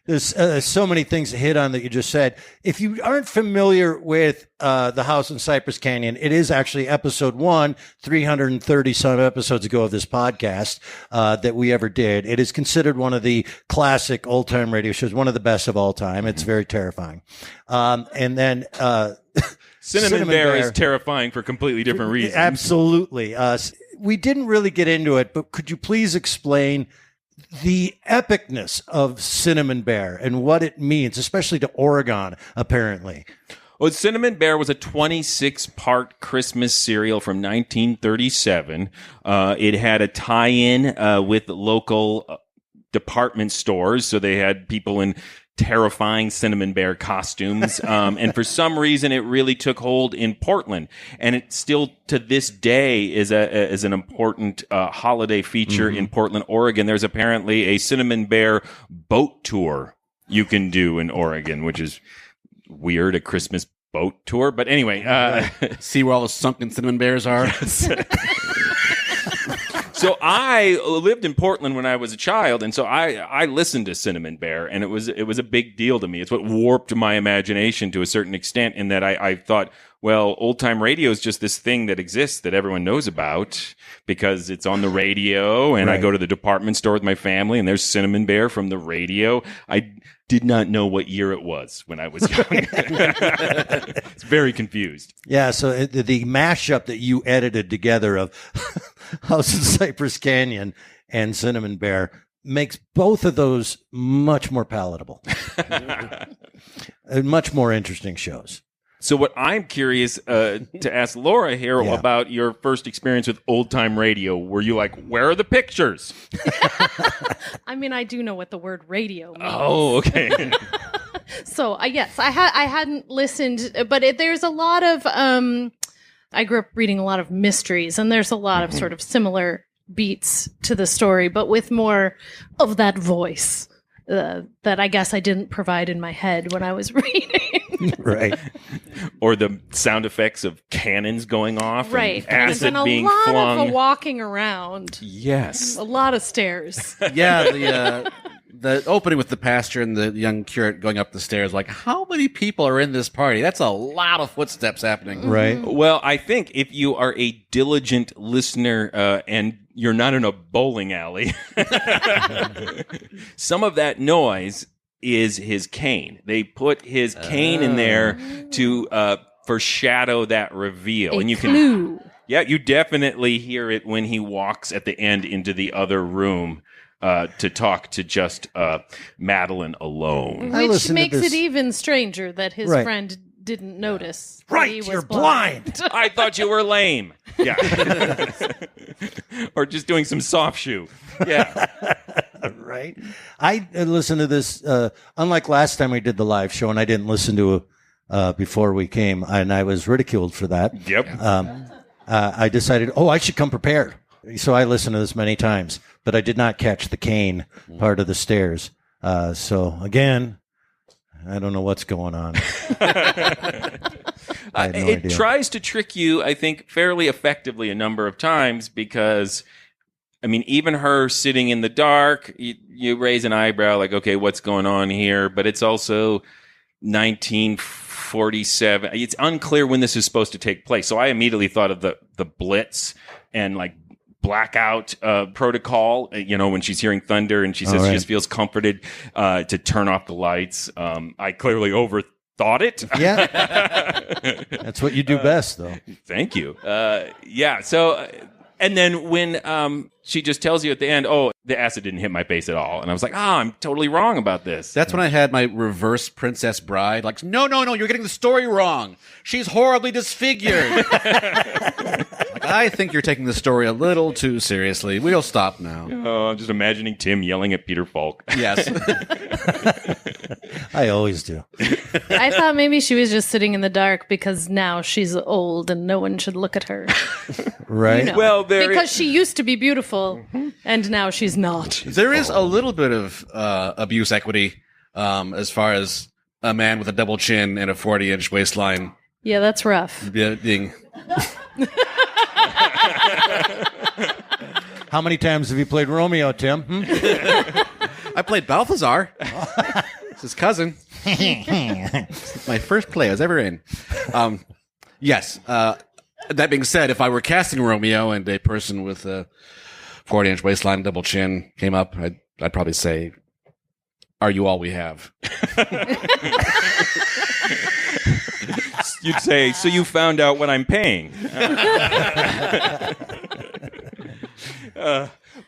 There's so many things to hit on that you just said. If you aren't familiar with The House in Cypress Canyon, it is actually episode 1, 330 some episodes ago of this podcast that we ever did. It is considered one of the classic old-time radio shows, one of the best of all time. It's very terrifying. And then Cinnamon Bear is terrifying for completely different reasons. Absolutely. We didn't really get into it, but could you please explain the epicness of Cinnamon Bear and what it means, especially to Oregon, apparently? Well, Cinnamon Bear was a 26-part Christmas serial from 1937. It had a tie-in with local department stores, so they had people in terrifying Cinnamon Bear costumes. And for some reason, it really took hold in Portland. And it still, to this day, is an important holiday feature in Portland, Oregon. There's apparently a Cinnamon Bear boat tour you can do in Oregon, which is weird, a Christmas boat tour. But anyway. See where all the sunken cinnamon bears are? So I lived in Portland when I was a child, and so I listened to Cinnamon Bear, and it was a big deal to me. It's what warped my imagination to a certain extent, in that I thought, well, old-time radio is just this thing that exists that everyone knows about because it's on the radio, and I go to the department store with my family, and there's Cinnamon Bear from the radio. I did not know what year it was when I was young. It's very confused. Yeah, so the mashup that you edited together of House in Cypress Canyon and Cinnamon Bear makes both of those much more palatable and much more interesting shows. So what I'm curious to ask Laura here about your first experience with old-time radio. Were you like, where are the pictures? I mean, I do know what the word radio means. Oh, okay. So, yes, I hadn't listened, but there's a lot of, I grew up reading a lot of mysteries, and there's a lot of sort of similar beats to the story, but with more of that voice that I guess I didn't provide in my head when I was reading. Right. Or the sound effects of cannons going off. Right. And acid being flung. flung. A lot of walking around. Yes. A lot of stairs. Yeah, the opening with the pastor and the young curate going up the stairs, like, how many people are in this party? That's a lot of footsteps happening. Right. Well, I think if you are a diligent listener and you're not in a bowling alley, some of that noise is his cane. They put his cane in there to foreshadow that reveal. And you clue. Yeah, you definitely hear it when he walks at the end into the other room to talk to just Madeline alone. Which makes it even stranger that his friend didn't notice. Right, he was you're blind. I thought you were lame. Yeah. Or just doing some soft shoe. Yeah. Right. I listened to this, unlike last time we did the live show, and I didn't listen to it before we came, and I was ridiculed for that. Yep. I decided, I should come prepared. So I listened to this many times, but I did not catch the cane part of the stairs. So again, I don't know what's going on. I had no idea. Tries to trick you, I think, fairly effectively a number of times because, I mean, even her sitting in the dark, you raise an eyebrow like, okay, what's going on here? But it's also 1947. It's unclear when this is supposed to take place. So I immediately thought of the Blitz and like blackout protocol, when she's hearing thunder and she says she just feels comforted to turn off the lights. I clearly overthought it. Yeah. That's what you do best, though. Thank you. So, and then when she just tells you at the end, oh, the acid didn't hit my face at all. And I was like, I'm totally wrong about this. That's when I had my reverse Princess Bride. Like, no, you're getting the story wrong. She's horribly disfigured. Like, I think you're taking the story a little too seriously. We'll stop now. Oh, I'm just imagining Tim yelling at Peter Falk. Yes. I always do. I thought maybe she was just sitting in the dark because now she's old and no one should look at her. Right? You know, Well, because she used to be beautiful and now she's not. There is a little bit of abuse equity as far as a man with a double chin and a 40-inch waistline. Yeah, that's rough. Being... How many times have you played Romeo, Tim? I played Balthazar. It's his cousin. It's my first play I was ever in. Yes. That being said, if I were casting Romeo and a person with a 40-inch waistline, double chin came up, I'd probably say, "Are you all we have?" You'd say, "So you found out what I'm paying."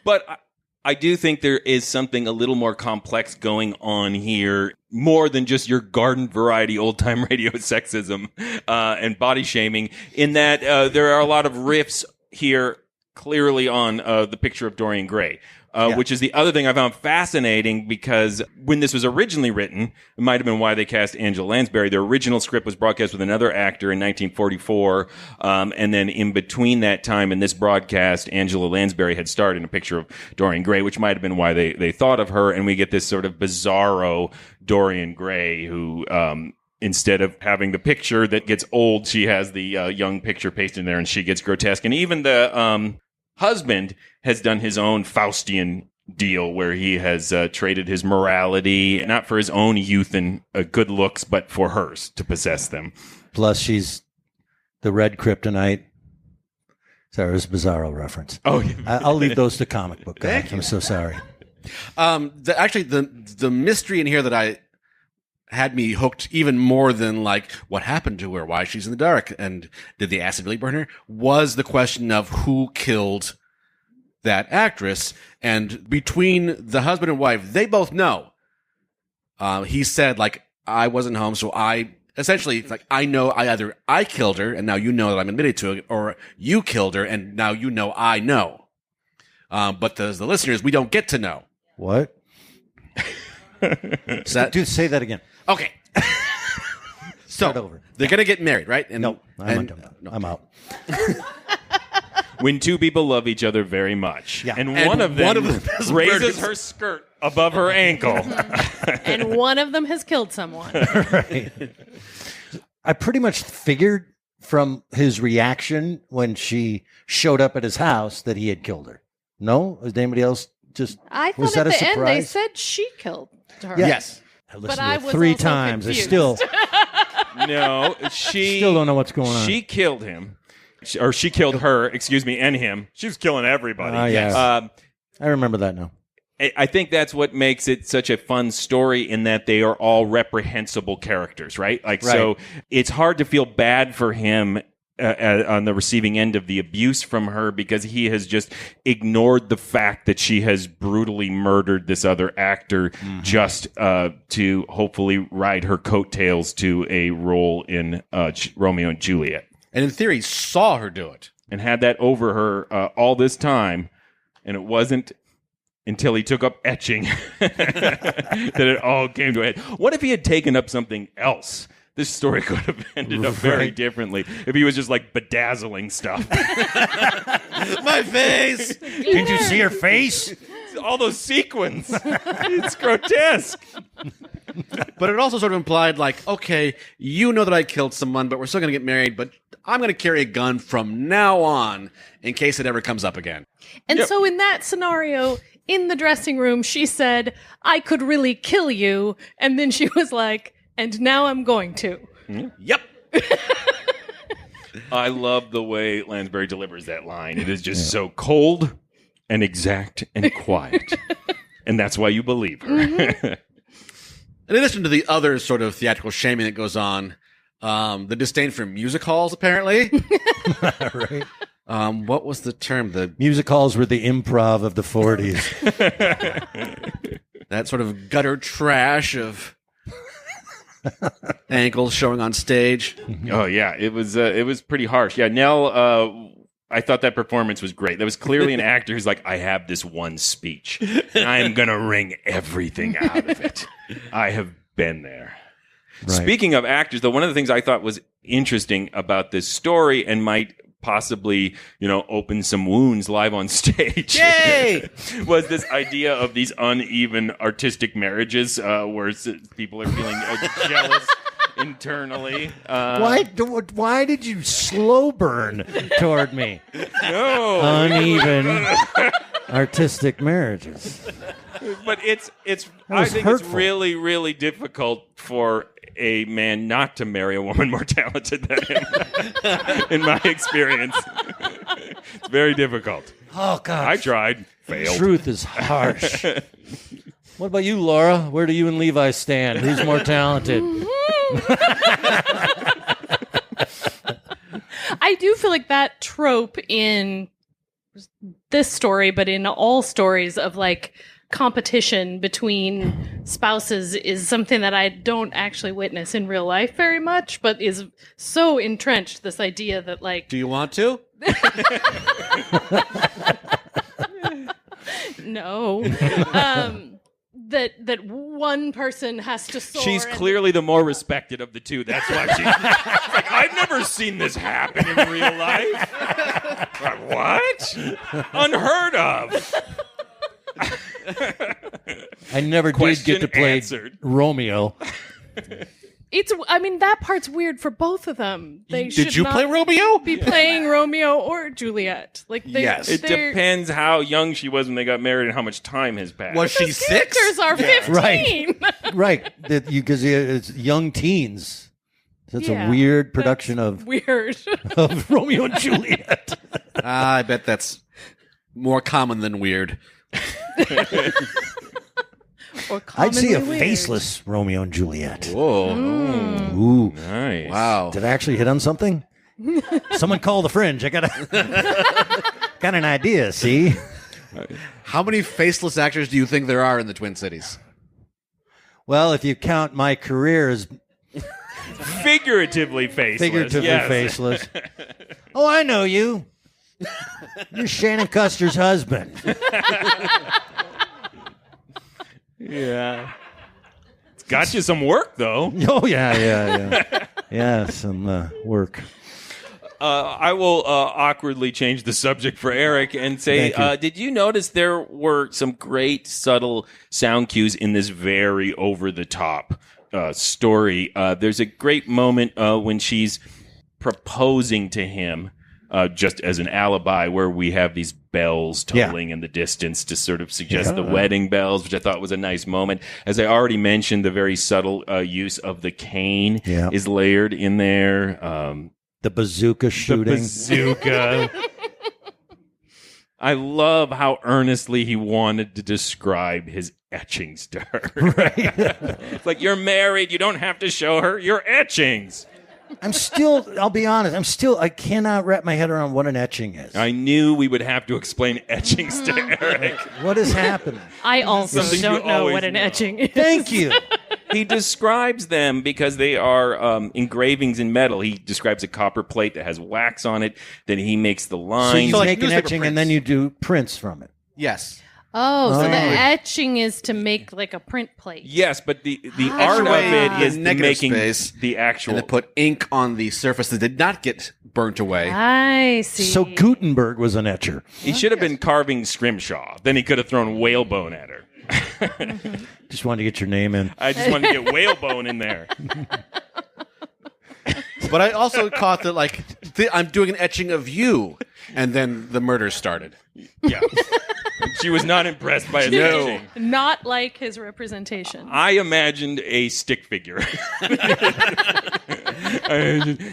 But I do think there is something a little more complex going on here, more than just your garden variety old-time radio sexism and body shaming, in that there are a lot of riffs here clearly on the picture of Dorian Gray. Which is the other thing I found fascinating, because when this was originally written, it might have been why they cast Angela Lansbury. The original script was broadcast with another actor in 1944, and then in between that time and this broadcast, Angela Lansbury had starred in a picture of Dorian Gray, which might have been why they thought of her, and we get this sort of bizarro Dorian Gray who... instead of having the picture that gets old, she has the young picture pasted in there, and she gets grotesque. And even the... husband has done his own Faustian deal where he has traded his morality, not for his own youth and good looks, but for hers to possess them. Plus, she's the red kryptonite. Sorry, it was a Bizarro reference. Oh, yeah. I'll leave those to comic book guys. I'm so sorry. Actually, the mystery in here that I had me hooked even more than like what happened to her, why she's in the dark, and did the acid really burn her, was the question of who killed that actress. And between the husband and wife, they both know. He said, like, I wasn't home, so I essentially, like, I know I killed her, and now you know that I'm admitted to it, or you killed her, and now you know I know. But the listeners, we don't get to know. What? Dude, say that again. Okay. So over. They're going to get married, right? And, no, I'm out. When two people love each other very much, and And one of them has raises murdered- her skirt above her ankle. And one of them has killed someone. Right. I pretty much figured from his reaction when she showed up at his house that he had killed her. No? Was anybody else just... I was thought that at a the end they surprise? said she killed her. Yeah. Yes. I listened But to I it was 3 also times. I confused. still No, she don't know what's going on. She killed him. Or she killed her, excuse me, and him. She was killing everybody. Yeah. I remember that now. I think that's what makes it such a fun story, in that they are all reprehensible characters, right? Like, Right. so it's hard to feel bad for him on the receiving end of the abuse from her, because he has just ignored the fact that she has brutally murdered this other actor just to hopefully ride her coattails to a role in Romeo and Juliet. And in theory, saw her do it. And had that over her all this time, and it wasn't until he took up etching that it all came to a head. What if he had taken up something else? This story could have ended up very Right. differently if he was just like bedazzling stuff. My face! Did you see her face? All those sequins. It's grotesque. But it also sort of implied, like, okay, you know that I killed someone, but we're still going to get married, but I'm going to carry a gun from now on in case it ever comes up again. And so in that scenario, in the dressing room, she said, I could really kill you. And then she was like, and now I'm going to. Yep. I love the way Lansbury delivers that line. It is just so cold and exact and quiet. And that's why you believe her. In addition to the other sort of theatrical shaming that goes on, the disdain for music halls, apparently. Right. What was the term? The music halls were the improv of the 40s. That sort of gutter trash of ankles showing on stage. Oh yeah, it was pretty harsh. Yeah, Nell. I thought that performance was great. That was clearly an actor who's like, I have this one speech, and I am gonna wring everything out of it. I have been there. Right. Speaking of actors, though, one of the things I thought was interesting about this story and might possibly, open some wounds live on stage. Yay! Was this idea of these uneven artistic marriages where people are feeling jealous internally. Why did you slow burn toward me? No. Uneven artistic marriages. But I think hurtful. it's really, really difficult for a man not to marry a woman more talented than him, in my experience. It's very difficult. Oh, God. I tried. Failed. Truth is harsh. What about you, Laura? Where do you and Levi stand? Who's more talented? I do feel like that trope in this story, but in all stories of like competition between spouses is something that I don't actually witness in real life very much, but is so entrenched, this idea that like... Do you want to? No. That one person has to soar. She's clearly the more respected of the two. That's why she's like, I've never seen this happen in real life. What? Unheard of. I never did get to play Romeo. That part's weird for both of them. They Did you play Romeo? Be playing Romeo or Juliet. Yes. It depends how young she was when they got married and how much time has passed. Was she 6? Characters are 15. Right. Because it's young teens. That's a weird production of Romeo and Juliet. I bet that's more common than weird. I'd see a faceless Romeo and Juliet. Whoa. Ooh. Nice. Wow. Did I actually hit on something? Someone call the Fringe. I got an idea, see? How many faceless actors do you think there are in the Twin Cities? Well, if you count my career as... Figuratively faceless. Faceless. Oh, I know you. You're Shannon Custer's husband. Yeah. It's got you some work, though. Oh, yeah. Yeah, some work. I will awkwardly change the subject for Eric and say, did you notice there were some great subtle sound cues in this very over-the-top story? There's a great moment when she's proposing to him, just as an alibi, where we have these bells tolling in the distance to sort of suggest the wedding bells, which I thought was a nice moment. As I already mentioned, the very subtle use of the cane is layered in there. The bazooka shooting. The bazooka. I love how earnestly he wanted to describe his etchings to her. Right. It's like, you're married, you don't have to show her your etchings. I'll be honest, I cannot wrap my head around what an etching is. I knew we would have to explain etchings to Eric. What is happening? I also don't know what an etching is. Thank you. He describes them because they are engravings in metal. He describes a copper plate that has wax on it. Then he makes the lines. So you make an etching and then you do prints from it. Yes. Oh, so the etching is to make like a print plate. Yes, but the art of it is making space, the actual... And they put ink on the surface that did not get burnt away. I see. So Gutenberg was an etcher. He should have been carving scrimshaw. Then he could have thrown whalebone at her. Just wanted to get your name in. I just wanted to get whalebone in there. But I also caught that, I'm doing an etching of you, and then the murder started. Yeah. She was not impressed by his etching. Not like his representation. I imagined a stick figure.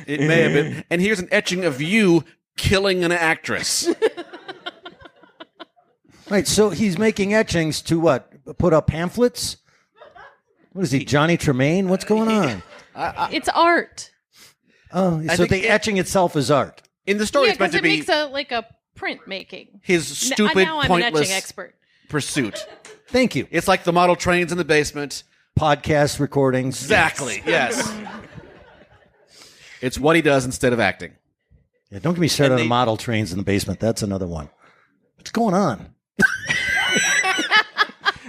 It may have been. And here's an etching of you killing an actress. Right, so he's making etchings to what? Put up pamphlets? What is he, Johnny Tremaine? What's going on? It's art. Oh, so the etching itself is art. In the story, Yeah, it's meant because to it be makes a printmaking. his stupid, now I'm pointless an etching expert. pursuit. Thank you. It's like the model trains in the basement. Podcast recordings. Exactly, yes. It's what he does instead of acting. Yeah, don't get me started on model trains in the basement. That's another one. What's going on?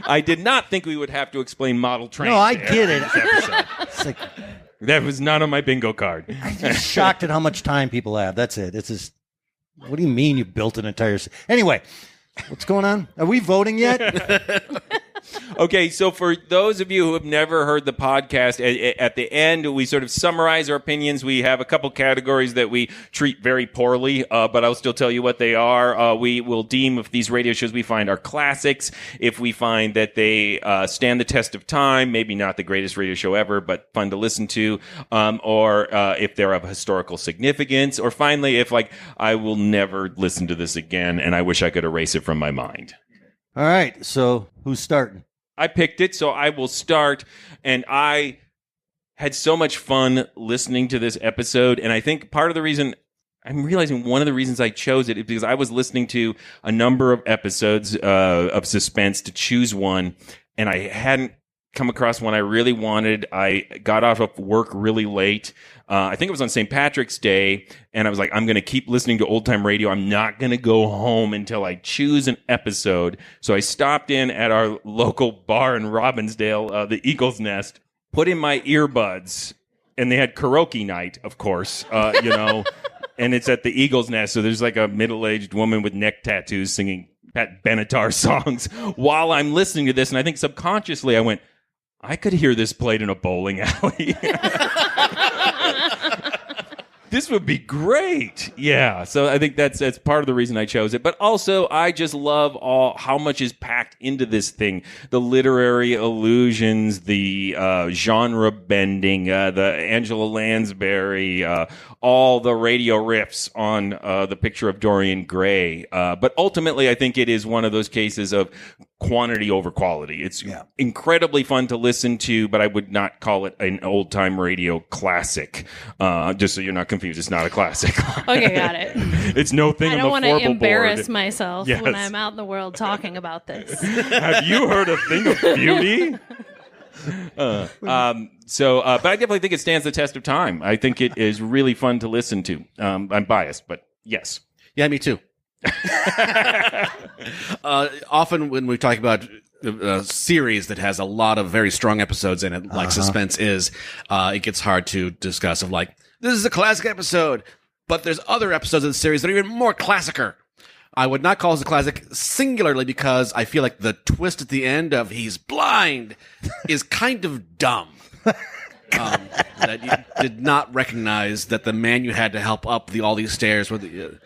I did not think we would have to explain model trains. No, I get it. It's like, that was not on my bingo card. I'm just shocked at how much time people have. That's it. It's just, what do you mean you built an entire... Anyway, what's going on? Are we voting yet? Okay, so for those of you who have never heard the podcast, at the end, we sort of summarize our opinions. We have a couple categories that we treat very poorly, but I'll still tell you what they are. We will deem if these radio shows we find are classics, if we find that they stand the test of time, maybe not the greatest radio show ever, but fun to listen to, or if they're of historical significance, or finally, if I will never listen to this again, and I wish I could erase it from my mind. All right, so who's starting? I picked it, so I will start. And I had so much fun listening to this episode. And I think part of the reason, I'm realizing one of the reasons I chose it is because I was listening to a number of episodes of Suspense to choose one. And I hadn't come across one I really wanted. I got off of work really late. I think it was on St. Patrick's Day, and I was like, I'm going to keep listening to old-time radio. I'm not going to go home until I choose an episode. So I stopped in at our local bar in Robbinsdale, the Eagle's Nest, put in my earbuds, and they had karaoke night, of course, and it's at the Eagle's Nest, so there's like a middle-aged woman with neck tattoos singing Pat Benatar songs while I'm listening to this, and I think subconsciously I went, I could hear this played in a bowling alley. This would be great. Yeah. So I think that's part of the reason I chose it. But also, I just love how much is packed into this thing. The literary allusions, the genre bending, the Angela Lansbury, all the radio riffs on the picture of Dorian Gray. But ultimately, I think it is one of those cases of quantity over quality. It's incredibly fun to listen to, but I would not call it an old-time radio classic. Just so you're not confused, it's not a classic. Okay, got it. It's no thing on the I don't want to embarrass board. myself Yes. when I'm out in the world talking about this. Have you heard a thing of beauty? But I definitely think it stands the test of time. I think it is really fun to listen to. I'm biased, but yes. Yeah, me too. Often when we talk about a series that has a lot of very strong episodes in it, like Suspense is, it gets hard to discuss of like, this is a classic episode, but there's other episodes of the series that are even more classicer. I would not call this a classic singularly because I feel like the twist at the end of he's blind is kind of dumb. That you did not recognize that the man you had to help up all these stairs were the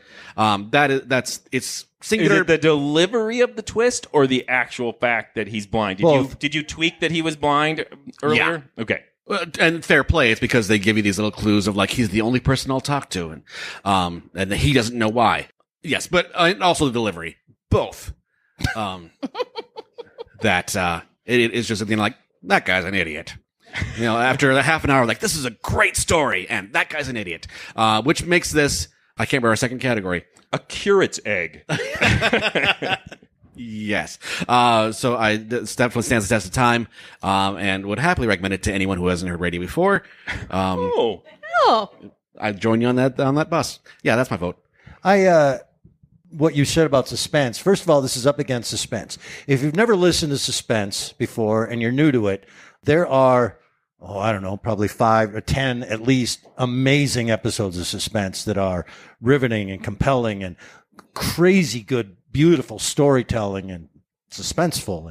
it's singular. Is it the delivery of the twist or the actual fact that he's blind? Did you tweak that he was blind earlier? Yeah. Okay. And fair play, it's because they give you these little clues of like he's the only person I'll talk to, and he doesn't know why. Yes, but also the delivery, both. It is just something like that guy's an idiot. After a half an hour, like this is a great story, and that guy's an idiot, which makes this. I can't remember our second category. A curate's egg. Yes. So this definitely stands the test of time, and would happily recommend it to anyone who hasn't heard radio before. Oh. I join you on that bus. Yeah, that's my vote. What you said about Suspense. First of all, this is up against Suspense. If you've never listened to Suspense before and you're new to it, there are, I don't know, probably 5 or 10 at least amazing episodes of Suspense that are riveting and compelling and crazy good, beautiful storytelling and suspenseful.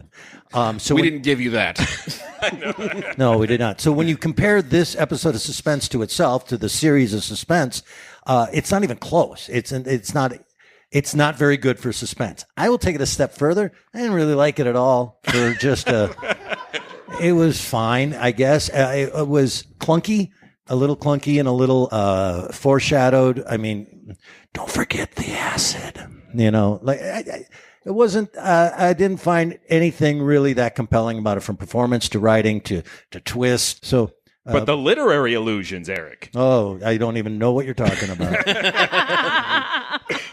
And we didn't give you that. No, we did not. So when you compare this episode of Suspense to itself, to the series of Suspense, it's not even close. It's not very good for Suspense. I will take it a step further. I didn't really like it at all for just it was fine, I guess. It was clunky, a little clunky and a little foreshadowed. I mean, don't forget the acid, it wasn't, I didn't find anything really that compelling about it, from performance to writing to twist. So But the literary illusions, Eric. Oh, I don't even know what you're talking about.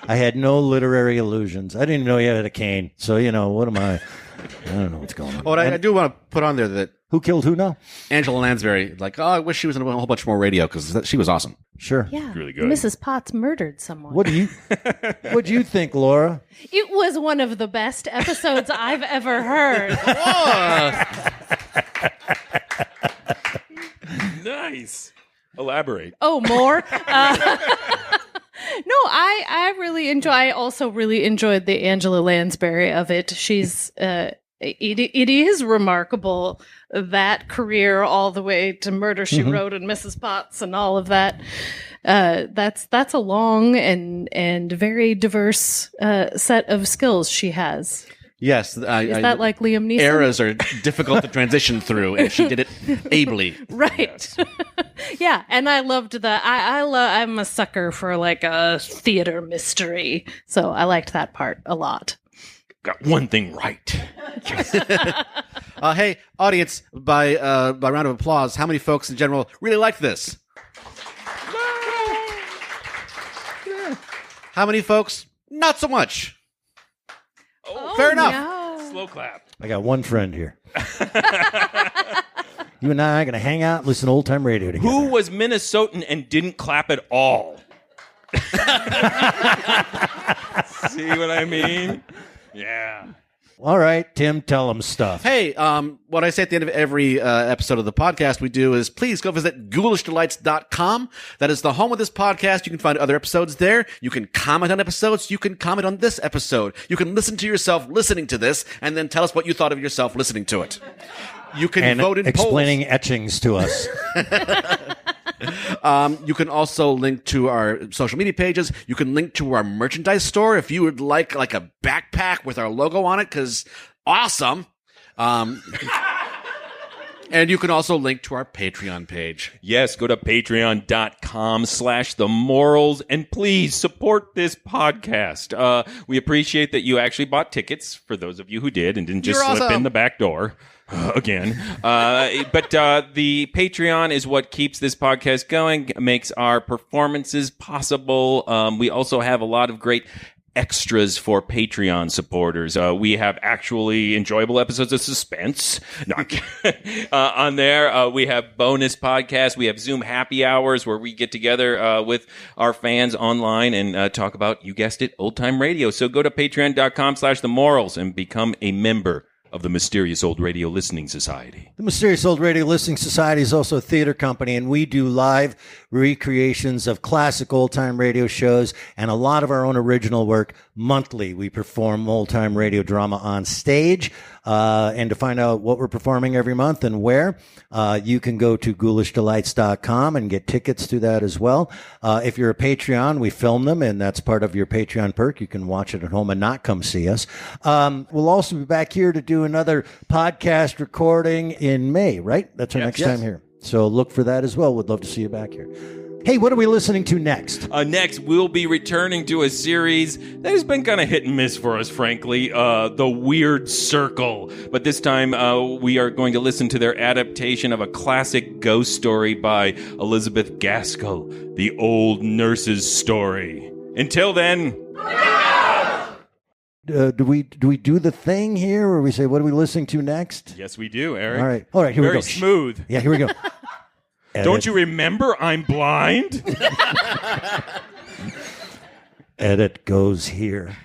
I had no literary illusions. I didn't even know you had a cane. So, what am I? I don't know what's going on. Oh, I do want to put on there that... Who killed who now? Angela Lansbury. I wish she was in a whole bunch more radio because she was awesome. Sure. Yeah. Really good. Mrs. Potts murdered someone. What do you think, Laura? It was one of the best episodes I've ever heard. Nice. Elaborate. Oh, more? No, I really enjoy. I also really enjoyed the Angela Lansbury of it. She's it is remarkable, that career all the way to Murder She Wrote and Mrs. Potts and all of that. That's a long and very diverse set of skills she has. Yes. Is that like Liam Neeson? Eras are difficult to transition through, and she did it ably. Right. Yeah, and I loved I'm a sucker for like a theater mystery, so I liked that part a lot. Got one thing right. Hey, audience, by round of applause, how many folks in general really liked this? How many folks? Not so much. Fair enough. No. Slow clap. I got one friend here. You and I are going to hang out and listen to old-time radio together. Who was Minnesotan and didn't clap at all? See what I mean? Yeah. All right, Tim, tell them stuff. Hey, what I say at the end of every episode of the podcast we do is please go visit ghoulishdelights.com. That is the home of this podcast. You can find other episodes there. You can comment on episodes. You can comment on this episode. You can listen to yourself listening to this and then tell us what you thought of yourself listening to it. You can vote in explaining polls. etchings to us. You can also link to our social media pages. You can link to our merchandise store if you would like a backpack with our logo on it, because awesome. And you can also link to our Patreon page. Yes, go to patreon.com/themorals and please support this podcast. We appreciate that you actually bought tickets, for those of you who did and didn't just slip in the back door. Again. But the Patreon is what keeps this podcast going, makes our performances possible. We also have a lot of great extras for Patreon supporters. We have actually enjoyable episodes of Suspense on there. We have bonus podcasts. We have Zoom happy hours where we get together with our fans online and talk about, you guessed it, old time radio. So go to patreon.com/themorals and become a member of the Mysterious Old Radio Listening Society. The Mysterious Old Radio Listening Society is also a theater company, and we do live recreations of classic old-time radio shows and a lot of our own original work monthly. We perform old-time radio drama on stage, and to find out what we're performing every month and where, you can go to ghoulishdelights.com and get tickets to that as well. If you're a Patreon, we film them, and that's part of your Patreon perk. You can watch it at home and not come see us. We'll also be back here to do another podcast recording in May, right? That's our next time here. So look for that as well. We'd love to see you back here. Hey, what are we listening to next? Next, we'll be returning to a series that has been kind of hit and miss for us, frankly, The Weird Circle. But this time, we are going to listen to their adaptation of a classic ghost story by Elizabeth Gaskell, The Old Nurse's Story. Until then... Do we do the thing here, or we say, what are we listening to next? Yes, we do, Eric. All right, here we go. Very smooth. Yeah, here we go. Don't you remember I'm blind? Edit goes here.